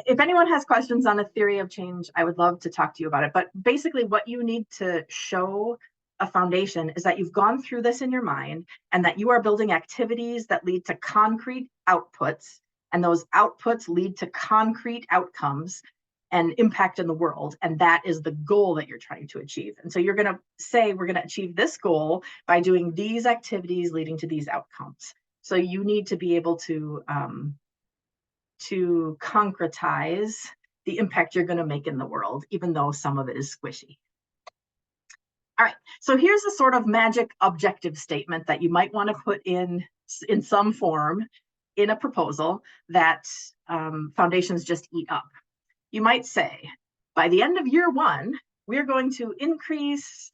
If anyone has questions on a theory of change, I would love to talk to you about it. But basically what you need to show a foundation is that you've gone through this in your mind and that you are building activities that lead to concrete outputs, and those outputs lead to concrete outcomes and impact in the world. And that is the goal that you're trying to achieve. And so you're going to say, we're going to achieve this goal by doing these activities leading to these outcomes. So you need to be able to concretize the impact you're going to make in the world, even though some of it is squishy. All right, so here's a sort of magic objective statement that you might want to put in some form in a proposal that foundations just eat up. You might say, by the end of year 1, we're going to increase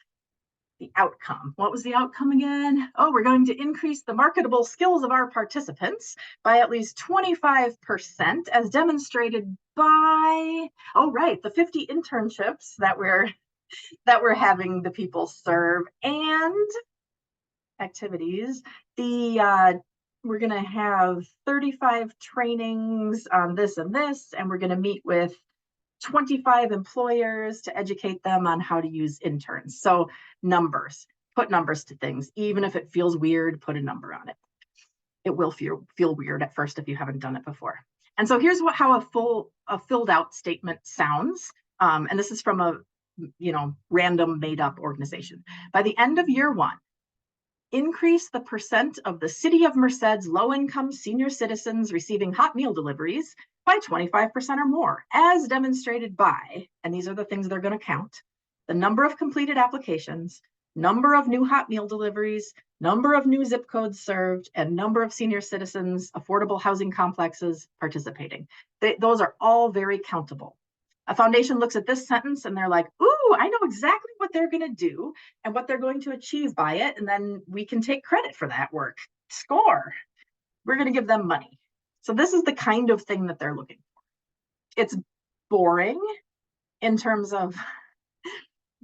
the outcome. What was the outcome again? Oh, we're going to increase the marketable skills of our participants by at least 25%, as demonstrated by, oh, right, the 50 internships that we're having the people serve, and activities. We're going to have 35 trainings on this and this, and we're going to meet with 25 employers to educate them on how to use interns. So numbers, put numbers to things. Even if it feels weird, put a number on it. It will feel weird at first if you haven't done it before. And so here's how a filled out statement sounds. And this is from a random made up organization. By the end of year 1, increase the percent of the city of Merced's low-income senior citizens receiving hot meal deliveries by 25% or more, as demonstrated by, and these are the things they're going to count, the number of completed applications, number of new hot meal deliveries, number of new zip codes served, and number of senior citizens, affordable housing complexes participating. Those are all very countable. A foundation looks at this sentence and they're like, ooh, I know exactly what they're going to do and what they're going to achieve by it. And then we can take credit for that work. Score. We're going to give them money. So this is the kind of thing that they're looking for. It's boring in terms of,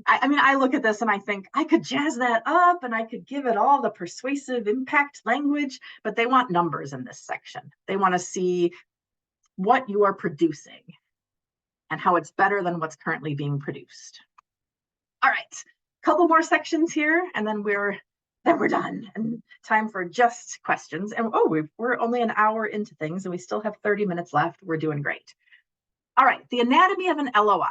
I look at this and I think I could jazz that up and I could give it all the persuasive impact language, but they want numbers in this section. They want to see what you are producing and how it's better than what's currently being produced. All right, a couple more sections here, and then we're done. And time for just questions. And we're only an hour into things, and we still have 30 minutes left. We're doing great. All right, the anatomy of an LOI.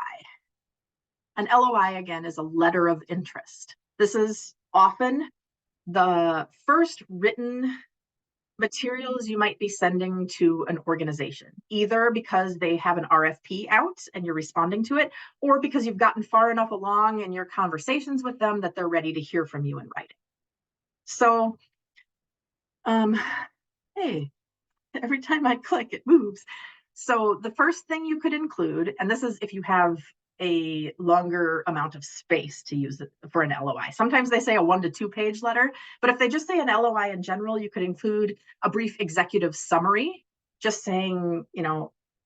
An LOI, again, is a letter of interest. This is often the first written materials you might be sending to an organization, either because they have an RFP out and you're responding to it, or because you've gotten far enough along in your conversations with them that they're ready to hear from you in writing. So, hey, every time I click, it moves. So the first thing you could include, and this is if you have a longer amount of space to use it for an LOI. Sometimes they say a 1 to 2 page letter, but if they just say an LOI in general, you could include a brief executive summary, just saying,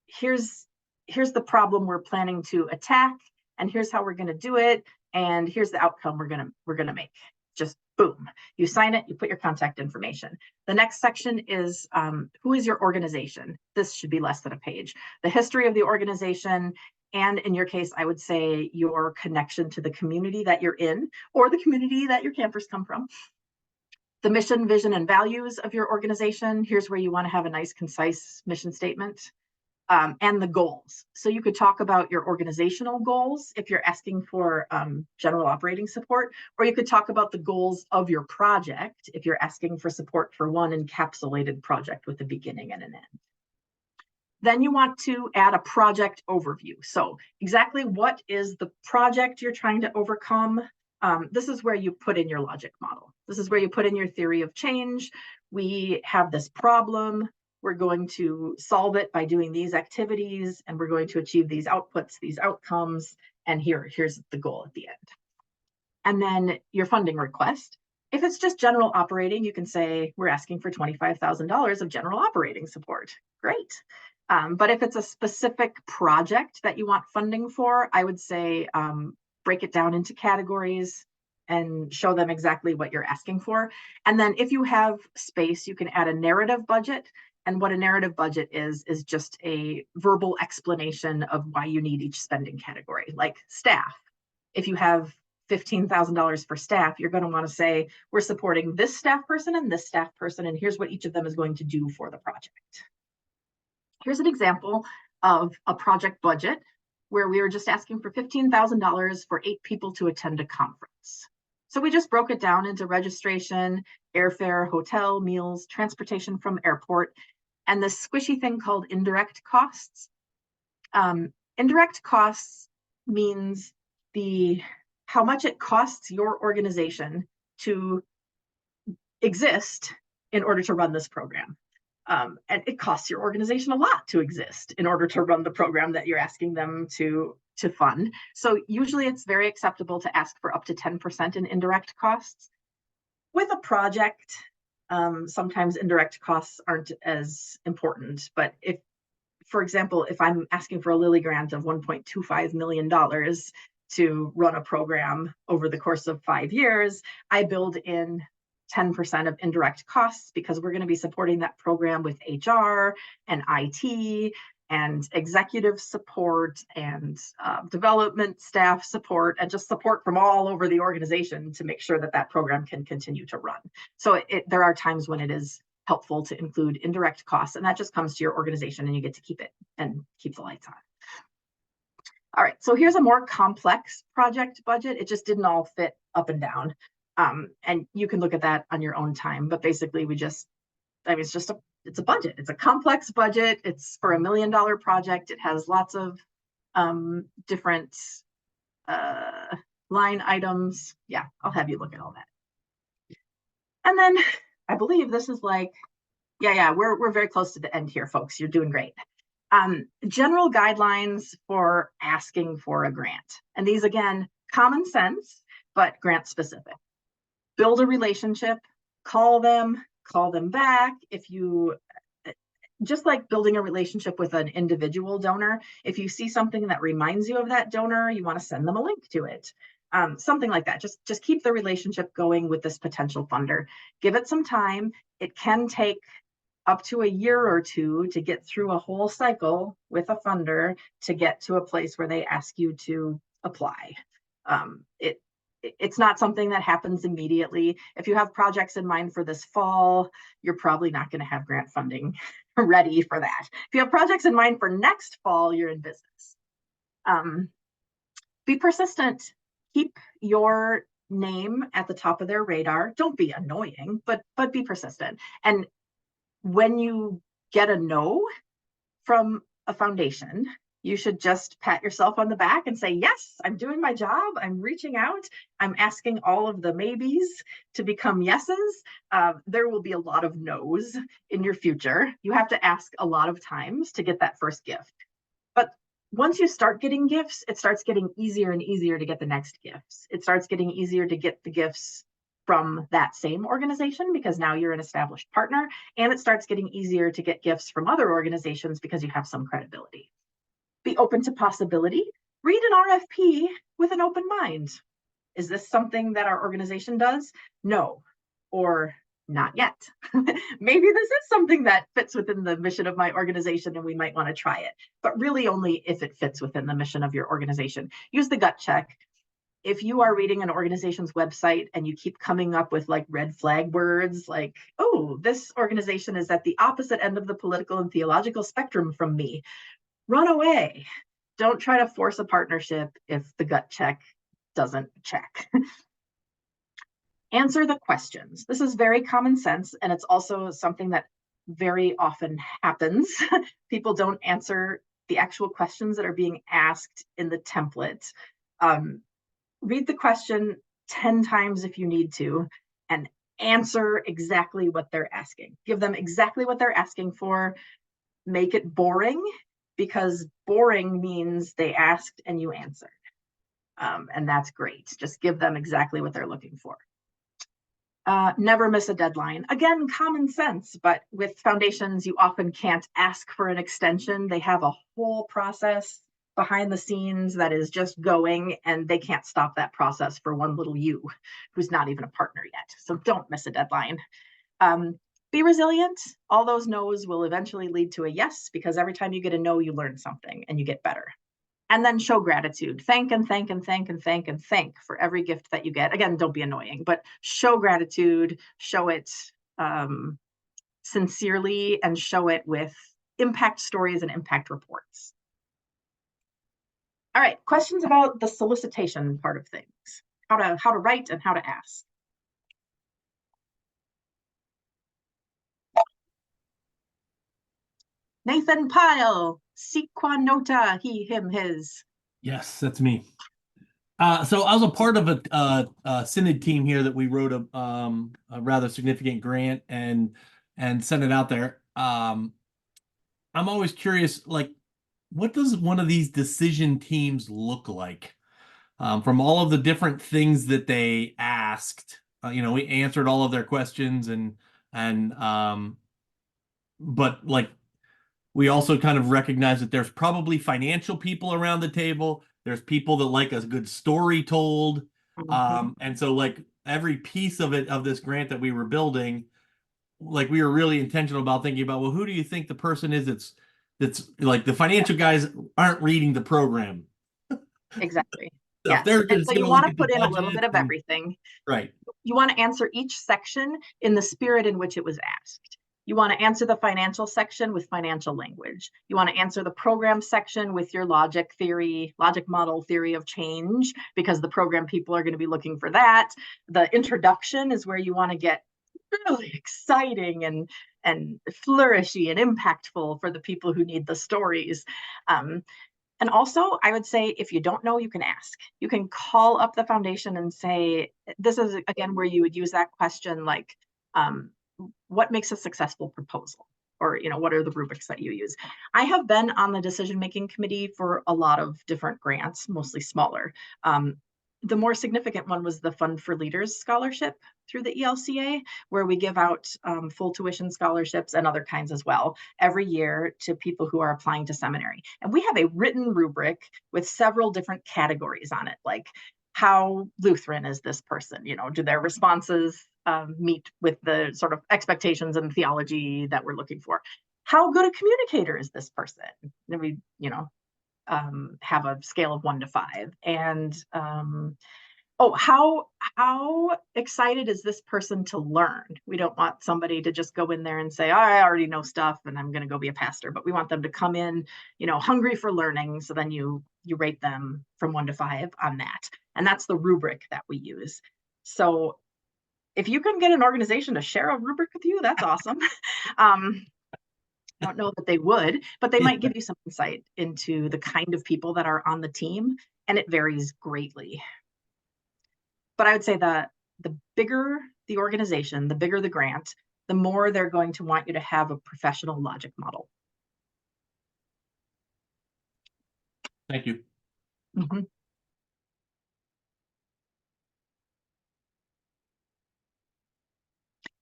here's the problem we're planning to attack, and here's how we're going to do it, and here's the outcome we're going to make. Just boom, you sign it, you put your contact information. The next section is who is your organization? This should be less than a page. The history of the organization, and in your case, I would say your connection to the community that you're in, or the community that your campers come from. The mission, vision, and values of your organization. Here's where you want to have a nice, concise mission statement. and the goals. So you could talk about your organizational goals if you're asking for general operating support, or you could talk about the goals of your project if you're asking for support for one encapsulated project with a beginning and an end. Then you want to add a project overview. So exactly what is the project you're trying to overcome? This is where you put in your logic model. This is where you put in your theory of change. We have this problem. We're going to solve it by doing these activities, and we're going to achieve these outputs, these outcomes, and here's the goal at the end. And then your funding request. If it's just general operating, you can say, we're asking for $25,000 of general operating support. Great. But if it's a specific project that you want funding for, I would say break it down into categories and show them exactly what you're asking for. And then if you have space, you can add a narrative budget. And what a narrative budget is just a verbal explanation of why you need each spending category, like staff. If you have $15,000 for staff, you're going to want to say, we're supporting this staff person and this staff person, and here's what each of them is going to do for the project. Here's an example of a project budget where we were just asking for $15,000 for 8 people to attend a conference. So we just broke it down into registration, airfare, hotel, meals, transportation from airport, and this squishy thing called indirect costs. Indirect costs means how much it costs your organization to exist in order to run this program. And it costs your organization a lot to exist in order to run the program that you're asking them to fund. So usually it's very acceptable to ask for up to 10% in indirect costs. With a project, sometimes indirect costs aren't as important, but if, for example, if I'm asking for a Lilly grant of $1.25 million to run a program over the course of 5 years, I build in 10% of indirect costs because we're going to be supporting that program with HR and IT and executive support and development staff support and just support from all over the organization to make sure that that program can continue to run. So there are times when it is helpful to include indirect costs, and that just comes to your organization and you get to keep it and keep the lights on. All right, so here's a more complex project budget. It just didn't all fit up and down. And you can look at that on your own time, but basically it's a budget. It's a complex budget. It's for $1 million project. It has lots of different line items. Yeah, I'll have you look at all that. And then I believe this is like, we're very close to the end here, folks. You're doing great. General guidelines for asking for a grant. And these, again, common sense, but grant specific. Build a relationship, call them back. If you, just like building a relationship with an individual donor, if you see something that reminds you of that donor, you want to send them a link to it. Something like that. Just keep the relationship going with this potential funder. Give it some time. It can take up to a year or two to get through a whole cycle with a funder to get to a place where they ask you to apply. It's not something that happens immediately. If you have projects in mind for this fall, you're probably not going to have grant funding ready for that. If you have projects in mind for next fall, you're in business. Be persistent. Keep your name at the top of their radar. Don't be annoying, but be persistent. And when you get a no from a foundation, you should just pat yourself on the back and say, yes, I'm doing my job. I'm reaching out. I'm asking all of the maybes to become yeses. There will be a lot of no's in your future. You have to ask a lot of times to get that first gift. But once you start getting gifts, it starts getting easier and easier to get the next gifts. It starts getting easier to get the gifts from that same organization because now you're an established partner, and it starts getting easier to get gifts from other organizations because you have some credibility. Be open to possibility. Read an RFP with an open mind. Is this something that our organization does? No, or not yet. Maybe this is something that fits within the mission of my organization and we might want to try it, but really only if it fits within the mission of your organization. Use the gut check. if you are reading an organization's website and you keep coming up with like red flag words like, oh, this organization is at the opposite end of the political and theological spectrum from me, run away. Don't try to force a partnership if the gut check doesn't check. Answer the questions. This is very common sense, and it's also something that very often happens. People don't answer the actual questions that are being asked in the template. Read the question 10 times if you need to, and answer exactly what they're asking. Give them exactly what they're asking for. Make it boring, because boring means they asked and you answered. And that's great. Just give them exactly what they're looking for. Never miss a deadline. Again, common sense, but with foundations, you often can't ask for an extension. They have a whole process behind the scenes that is just going, and they can't stop that process for one little you who's not even a partner yet. So don't miss a deadline. Be resilient. All those no's will eventually lead to a yes, because every time you get a no, you learn something and you get better. And then show gratitude. Thank and thank and thank and thank and thank for every gift that you get. Again, don't be annoying, but show gratitude, show it sincerely, and show it with impact stories and impact reports. All right, questions about the solicitation part of things. How to write and how to ask. Nathan Pyle, si qua nota, he, him, his. Yes, that's me. So I was a part of a Synod team here that we wrote a rather significant grant and sent it out there. I'm always curious, like, what does one of these decision teams look like? From all of the different things that they asked, we answered all of their questions but like, we also kind of recognize that there's probably financial people around the table. There's people that like a good story told. And so like every piece of this grant that we were building, like we were really intentional about thinking about, well, who do you think the person is that's like the financial guys aren't reading the program. Exactly. So Yes. And so you want to put in a little bit of everything. Right. You want to answer each section in the spirit in which it was asked. You want to answer the financial section with financial language. You want to answer the program section with your logic model theory of change, because the program people are going to be looking for that. The introduction is where you want to get really exciting and flourishy and impactful for the people who need the stories. And also, I would say, if you don't know, you can ask. You can call up the foundation and say, this is, again, where you would use that question like, what makes a successful proposal? Or, what are the rubrics that you use? I have been on the decision-making committee for a lot of different grants, mostly smaller. The more significant one was the Fund for Leaders Scholarship through the ELCA, where we give out full tuition scholarships and other kinds as well every year to people who are applying to seminary. And we have a written rubric with several different categories on it, like how Lutheran is this person? Do their responses meet with the sort of expectations and theology that we're looking for? How good a communicator is this person? And we, have a scale of 1 to 5. And how excited is this person to learn? We don't want somebody to just go in there and say, I already know stuff and I'm going to go be a pastor, but we want them to come in, hungry for learning. So then you rate them from 1 to 5 on that. And that's the rubric that we use. So if you can get an organization to share a rubric with you, that's awesome. I don't know that they would, but they might give you some insight into the kind of people that are on the team, and it varies greatly. But I would say that the bigger the organization, the bigger the grant, the more they're going to want you to have a professional logic model. Thank you. Mm-hmm.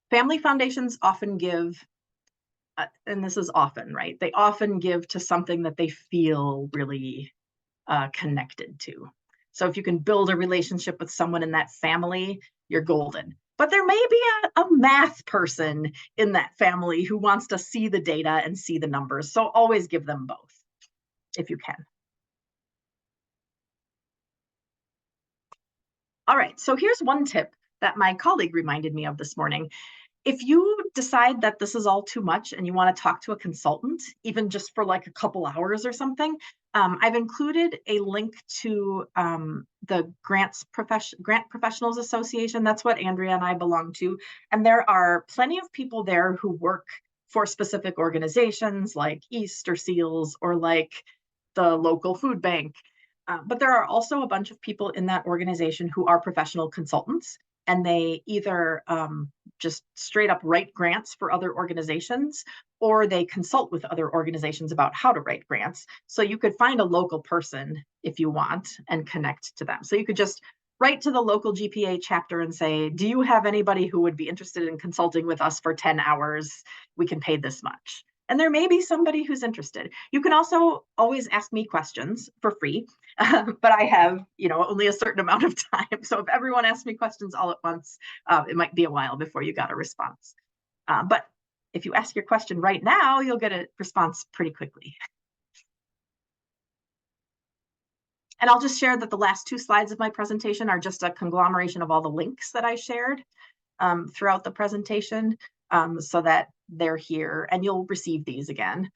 Family foundations often give, and this is often, right? They often give to something that they feel really connected to. So if you can build a relationship with someone in that family, you're golden. But there may be a math person in that family who wants to see the data and see the numbers. So always give them both if you can. All right, so here's one tip that my colleague reminded me of this morning. If you decide that this is all too much and you want to talk to a consultant, even just for like a couple hours or something, I've included a link to the Grant Professionals Association. That's what Andrea and I belong to. And there are plenty of people there who work for specific organizations like East or SEALS or like the local food bank. But there are also a bunch of people in that organization who are professional consultants, and they either just straight up write grants for other organizations, or they consult with other organizations about how to write grants. So you could find a local person if you want and connect to them. So you could just write to the local GPA chapter and say, do you have anybody who would be interested in consulting with us for 10 hours? We can pay this much. And there may be somebody who's interested. You can also always ask me questions for free, but I have, only a certain amount of time. So if everyone asks me questions all at once, it might be a while before you got a response. But if you ask your question right now, you'll get a response pretty quickly. And I'll just share that the last 2 slides of my presentation are just a conglomeration of all the links that I shared throughout the presentation, so that they're here, and you'll receive these again.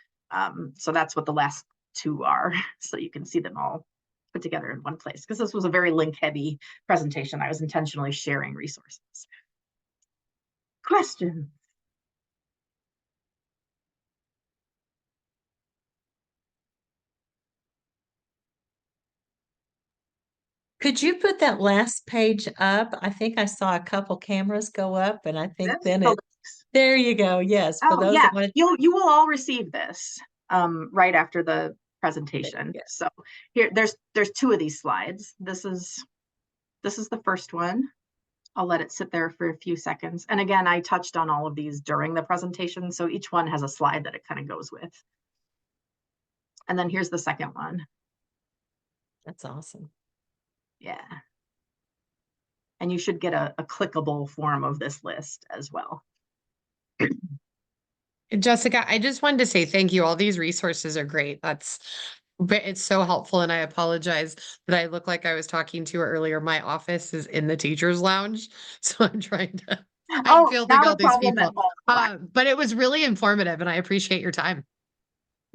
So that's what the last 2 are, so you can see them all put together in one place, because this was a very link-heavy presentation. I was intentionally sharing resources. Question? Could you put that last page up? I think I saw a couple cameras go up, and I think then The it, there you go. Yes, for Oh those yeah, that wanted. you will all receive this right after the presentation. Yeah. So here, there's 2 of these slides. This is the first one. I'll let it sit there for a few seconds. And again, I touched on all of these during the presentation, so each one has a slide that it kind of goes with. And then here's the second one. That's awesome. Yeah. And you should get a clickable form of this list as well. Jessica, I just wanted to say thank you. All these resources are great. It's so helpful. And I apologize that I look like I was talking to you earlier. My office is in the teacher's lounge. So I'm trying to, I'm fielding all these people. But it was really informative and I appreciate your time.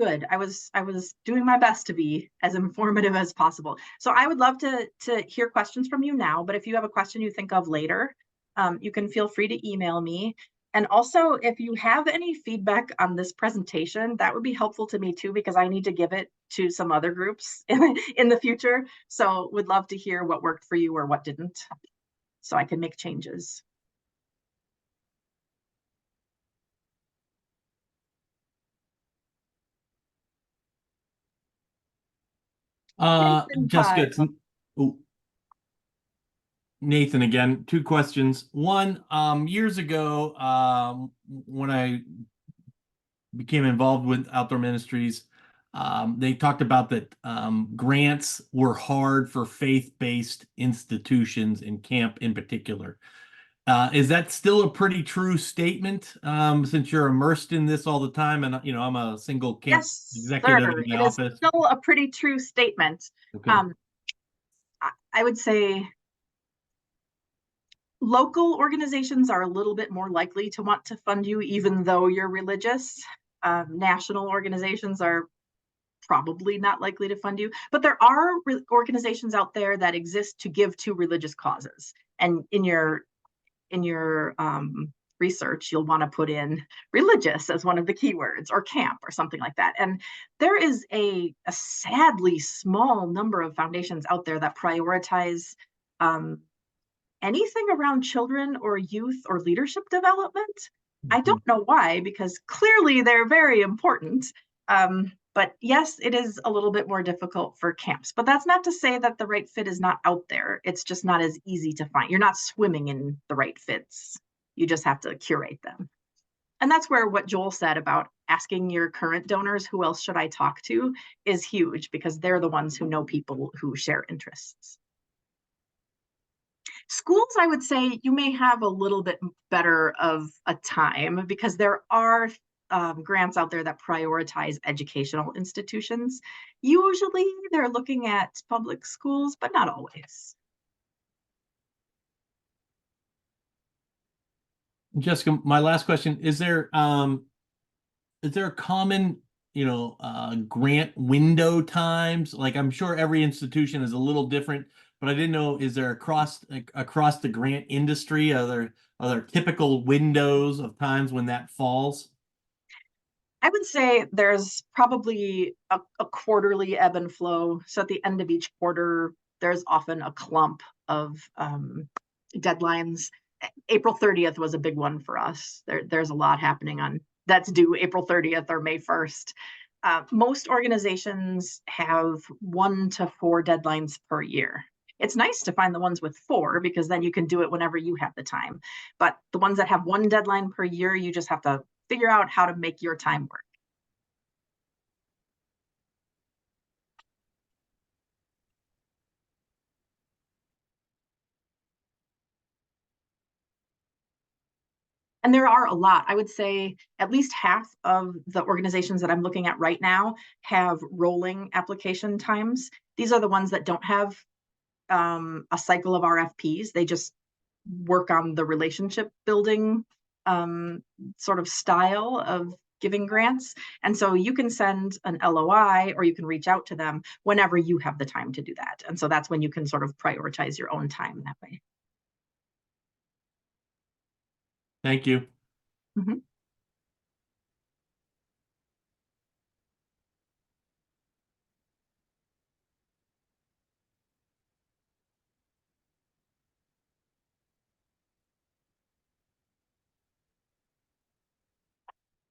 Good. I was doing my best to be as informative as possible. So I would love to hear questions from you now, but if you have a question you think of later, you can feel free to email me. And also, if you have any feedback on this presentation, that would be helpful to me too, because I need to give it to some other groups in the future. So would love to hear what worked for you or what didn't, so I can make changes. Jessica, Nathan again, 2 questions. One, years ago, when I became involved with Outdoor Ministries, they talked about that grants were hard for faith-based institutions and camp in particular. Is that still a pretty true statement, since you're immersed in this all the time? And I'm a single camp executive in the office. It is still a pretty true statement. Okay. I would say local organizations are a little bit more likely to want to fund you, even though you're religious. National organizations are probably not likely to fund you, but there are organizations out there that exist to give to religious causes. And in your research, you'll want to put in religious as one of the keywords, or camp or something like that. And there is a sadly small number of foundations out there that prioritize anything around children or youth or leadership development. I don't know why, because clearly they're very important. But yes, it is a little bit more difficult for camps, but that's not to say that the right fit is not out there. It's just not as easy to find. You're not swimming in the right fits. You just have to curate them. And that's where what Joel said about asking your current donors, who else should I talk to, is huge, because they're the ones who know people who share interests. Schools, I would say you may have a little bit better of a time, because there are grants out there that prioritize educational institutions. Usually they're looking at public schools, but not always. Jessica, my last question, is there a common, grant window times? Like, I'm sure every institution is a little different, but I didn't know, is there across the grant industry, are there typical windows of times when that falls? I would say there's probably a quarterly ebb and flow. So at the end of each quarter, there's often a clump of deadlines. April 30th was a big one for us. There's a lot happening on that's due April 30th or May 1st. Most organizations have 1 to 4 deadlines per year. It's nice to find the ones with 4 because then you can do it whenever you have the time. But the ones that have 1 deadline per year, you just have to figure out how to make your time work. And there are a lot. I would say at least half of the organizations that I'm looking at right now have rolling application times. These are the ones that don't have a cycle of RFPs. They just work on the relationship building sort of style of giving grants. And so you can send an LOI or you can reach out to them whenever you have the time to do that. And so that's when you can sort of prioritize your own time that way. Thank you. Mhm.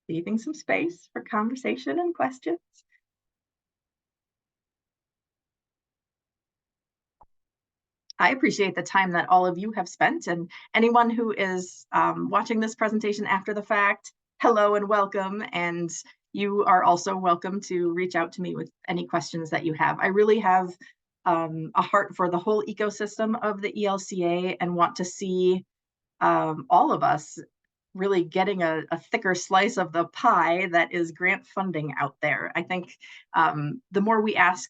Leaving some space for conversation and questions. I appreciate the time that all of you have spent, and anyone who is watching this presentation after the fact, hello and welcome. And you are also welcome to reach out to me with any questions that you have. I really have a heart for the whole ecosystem of the ELCA and want to see all of us really getting a thicker slice of the pie that is grant funding out there. I think the more we ask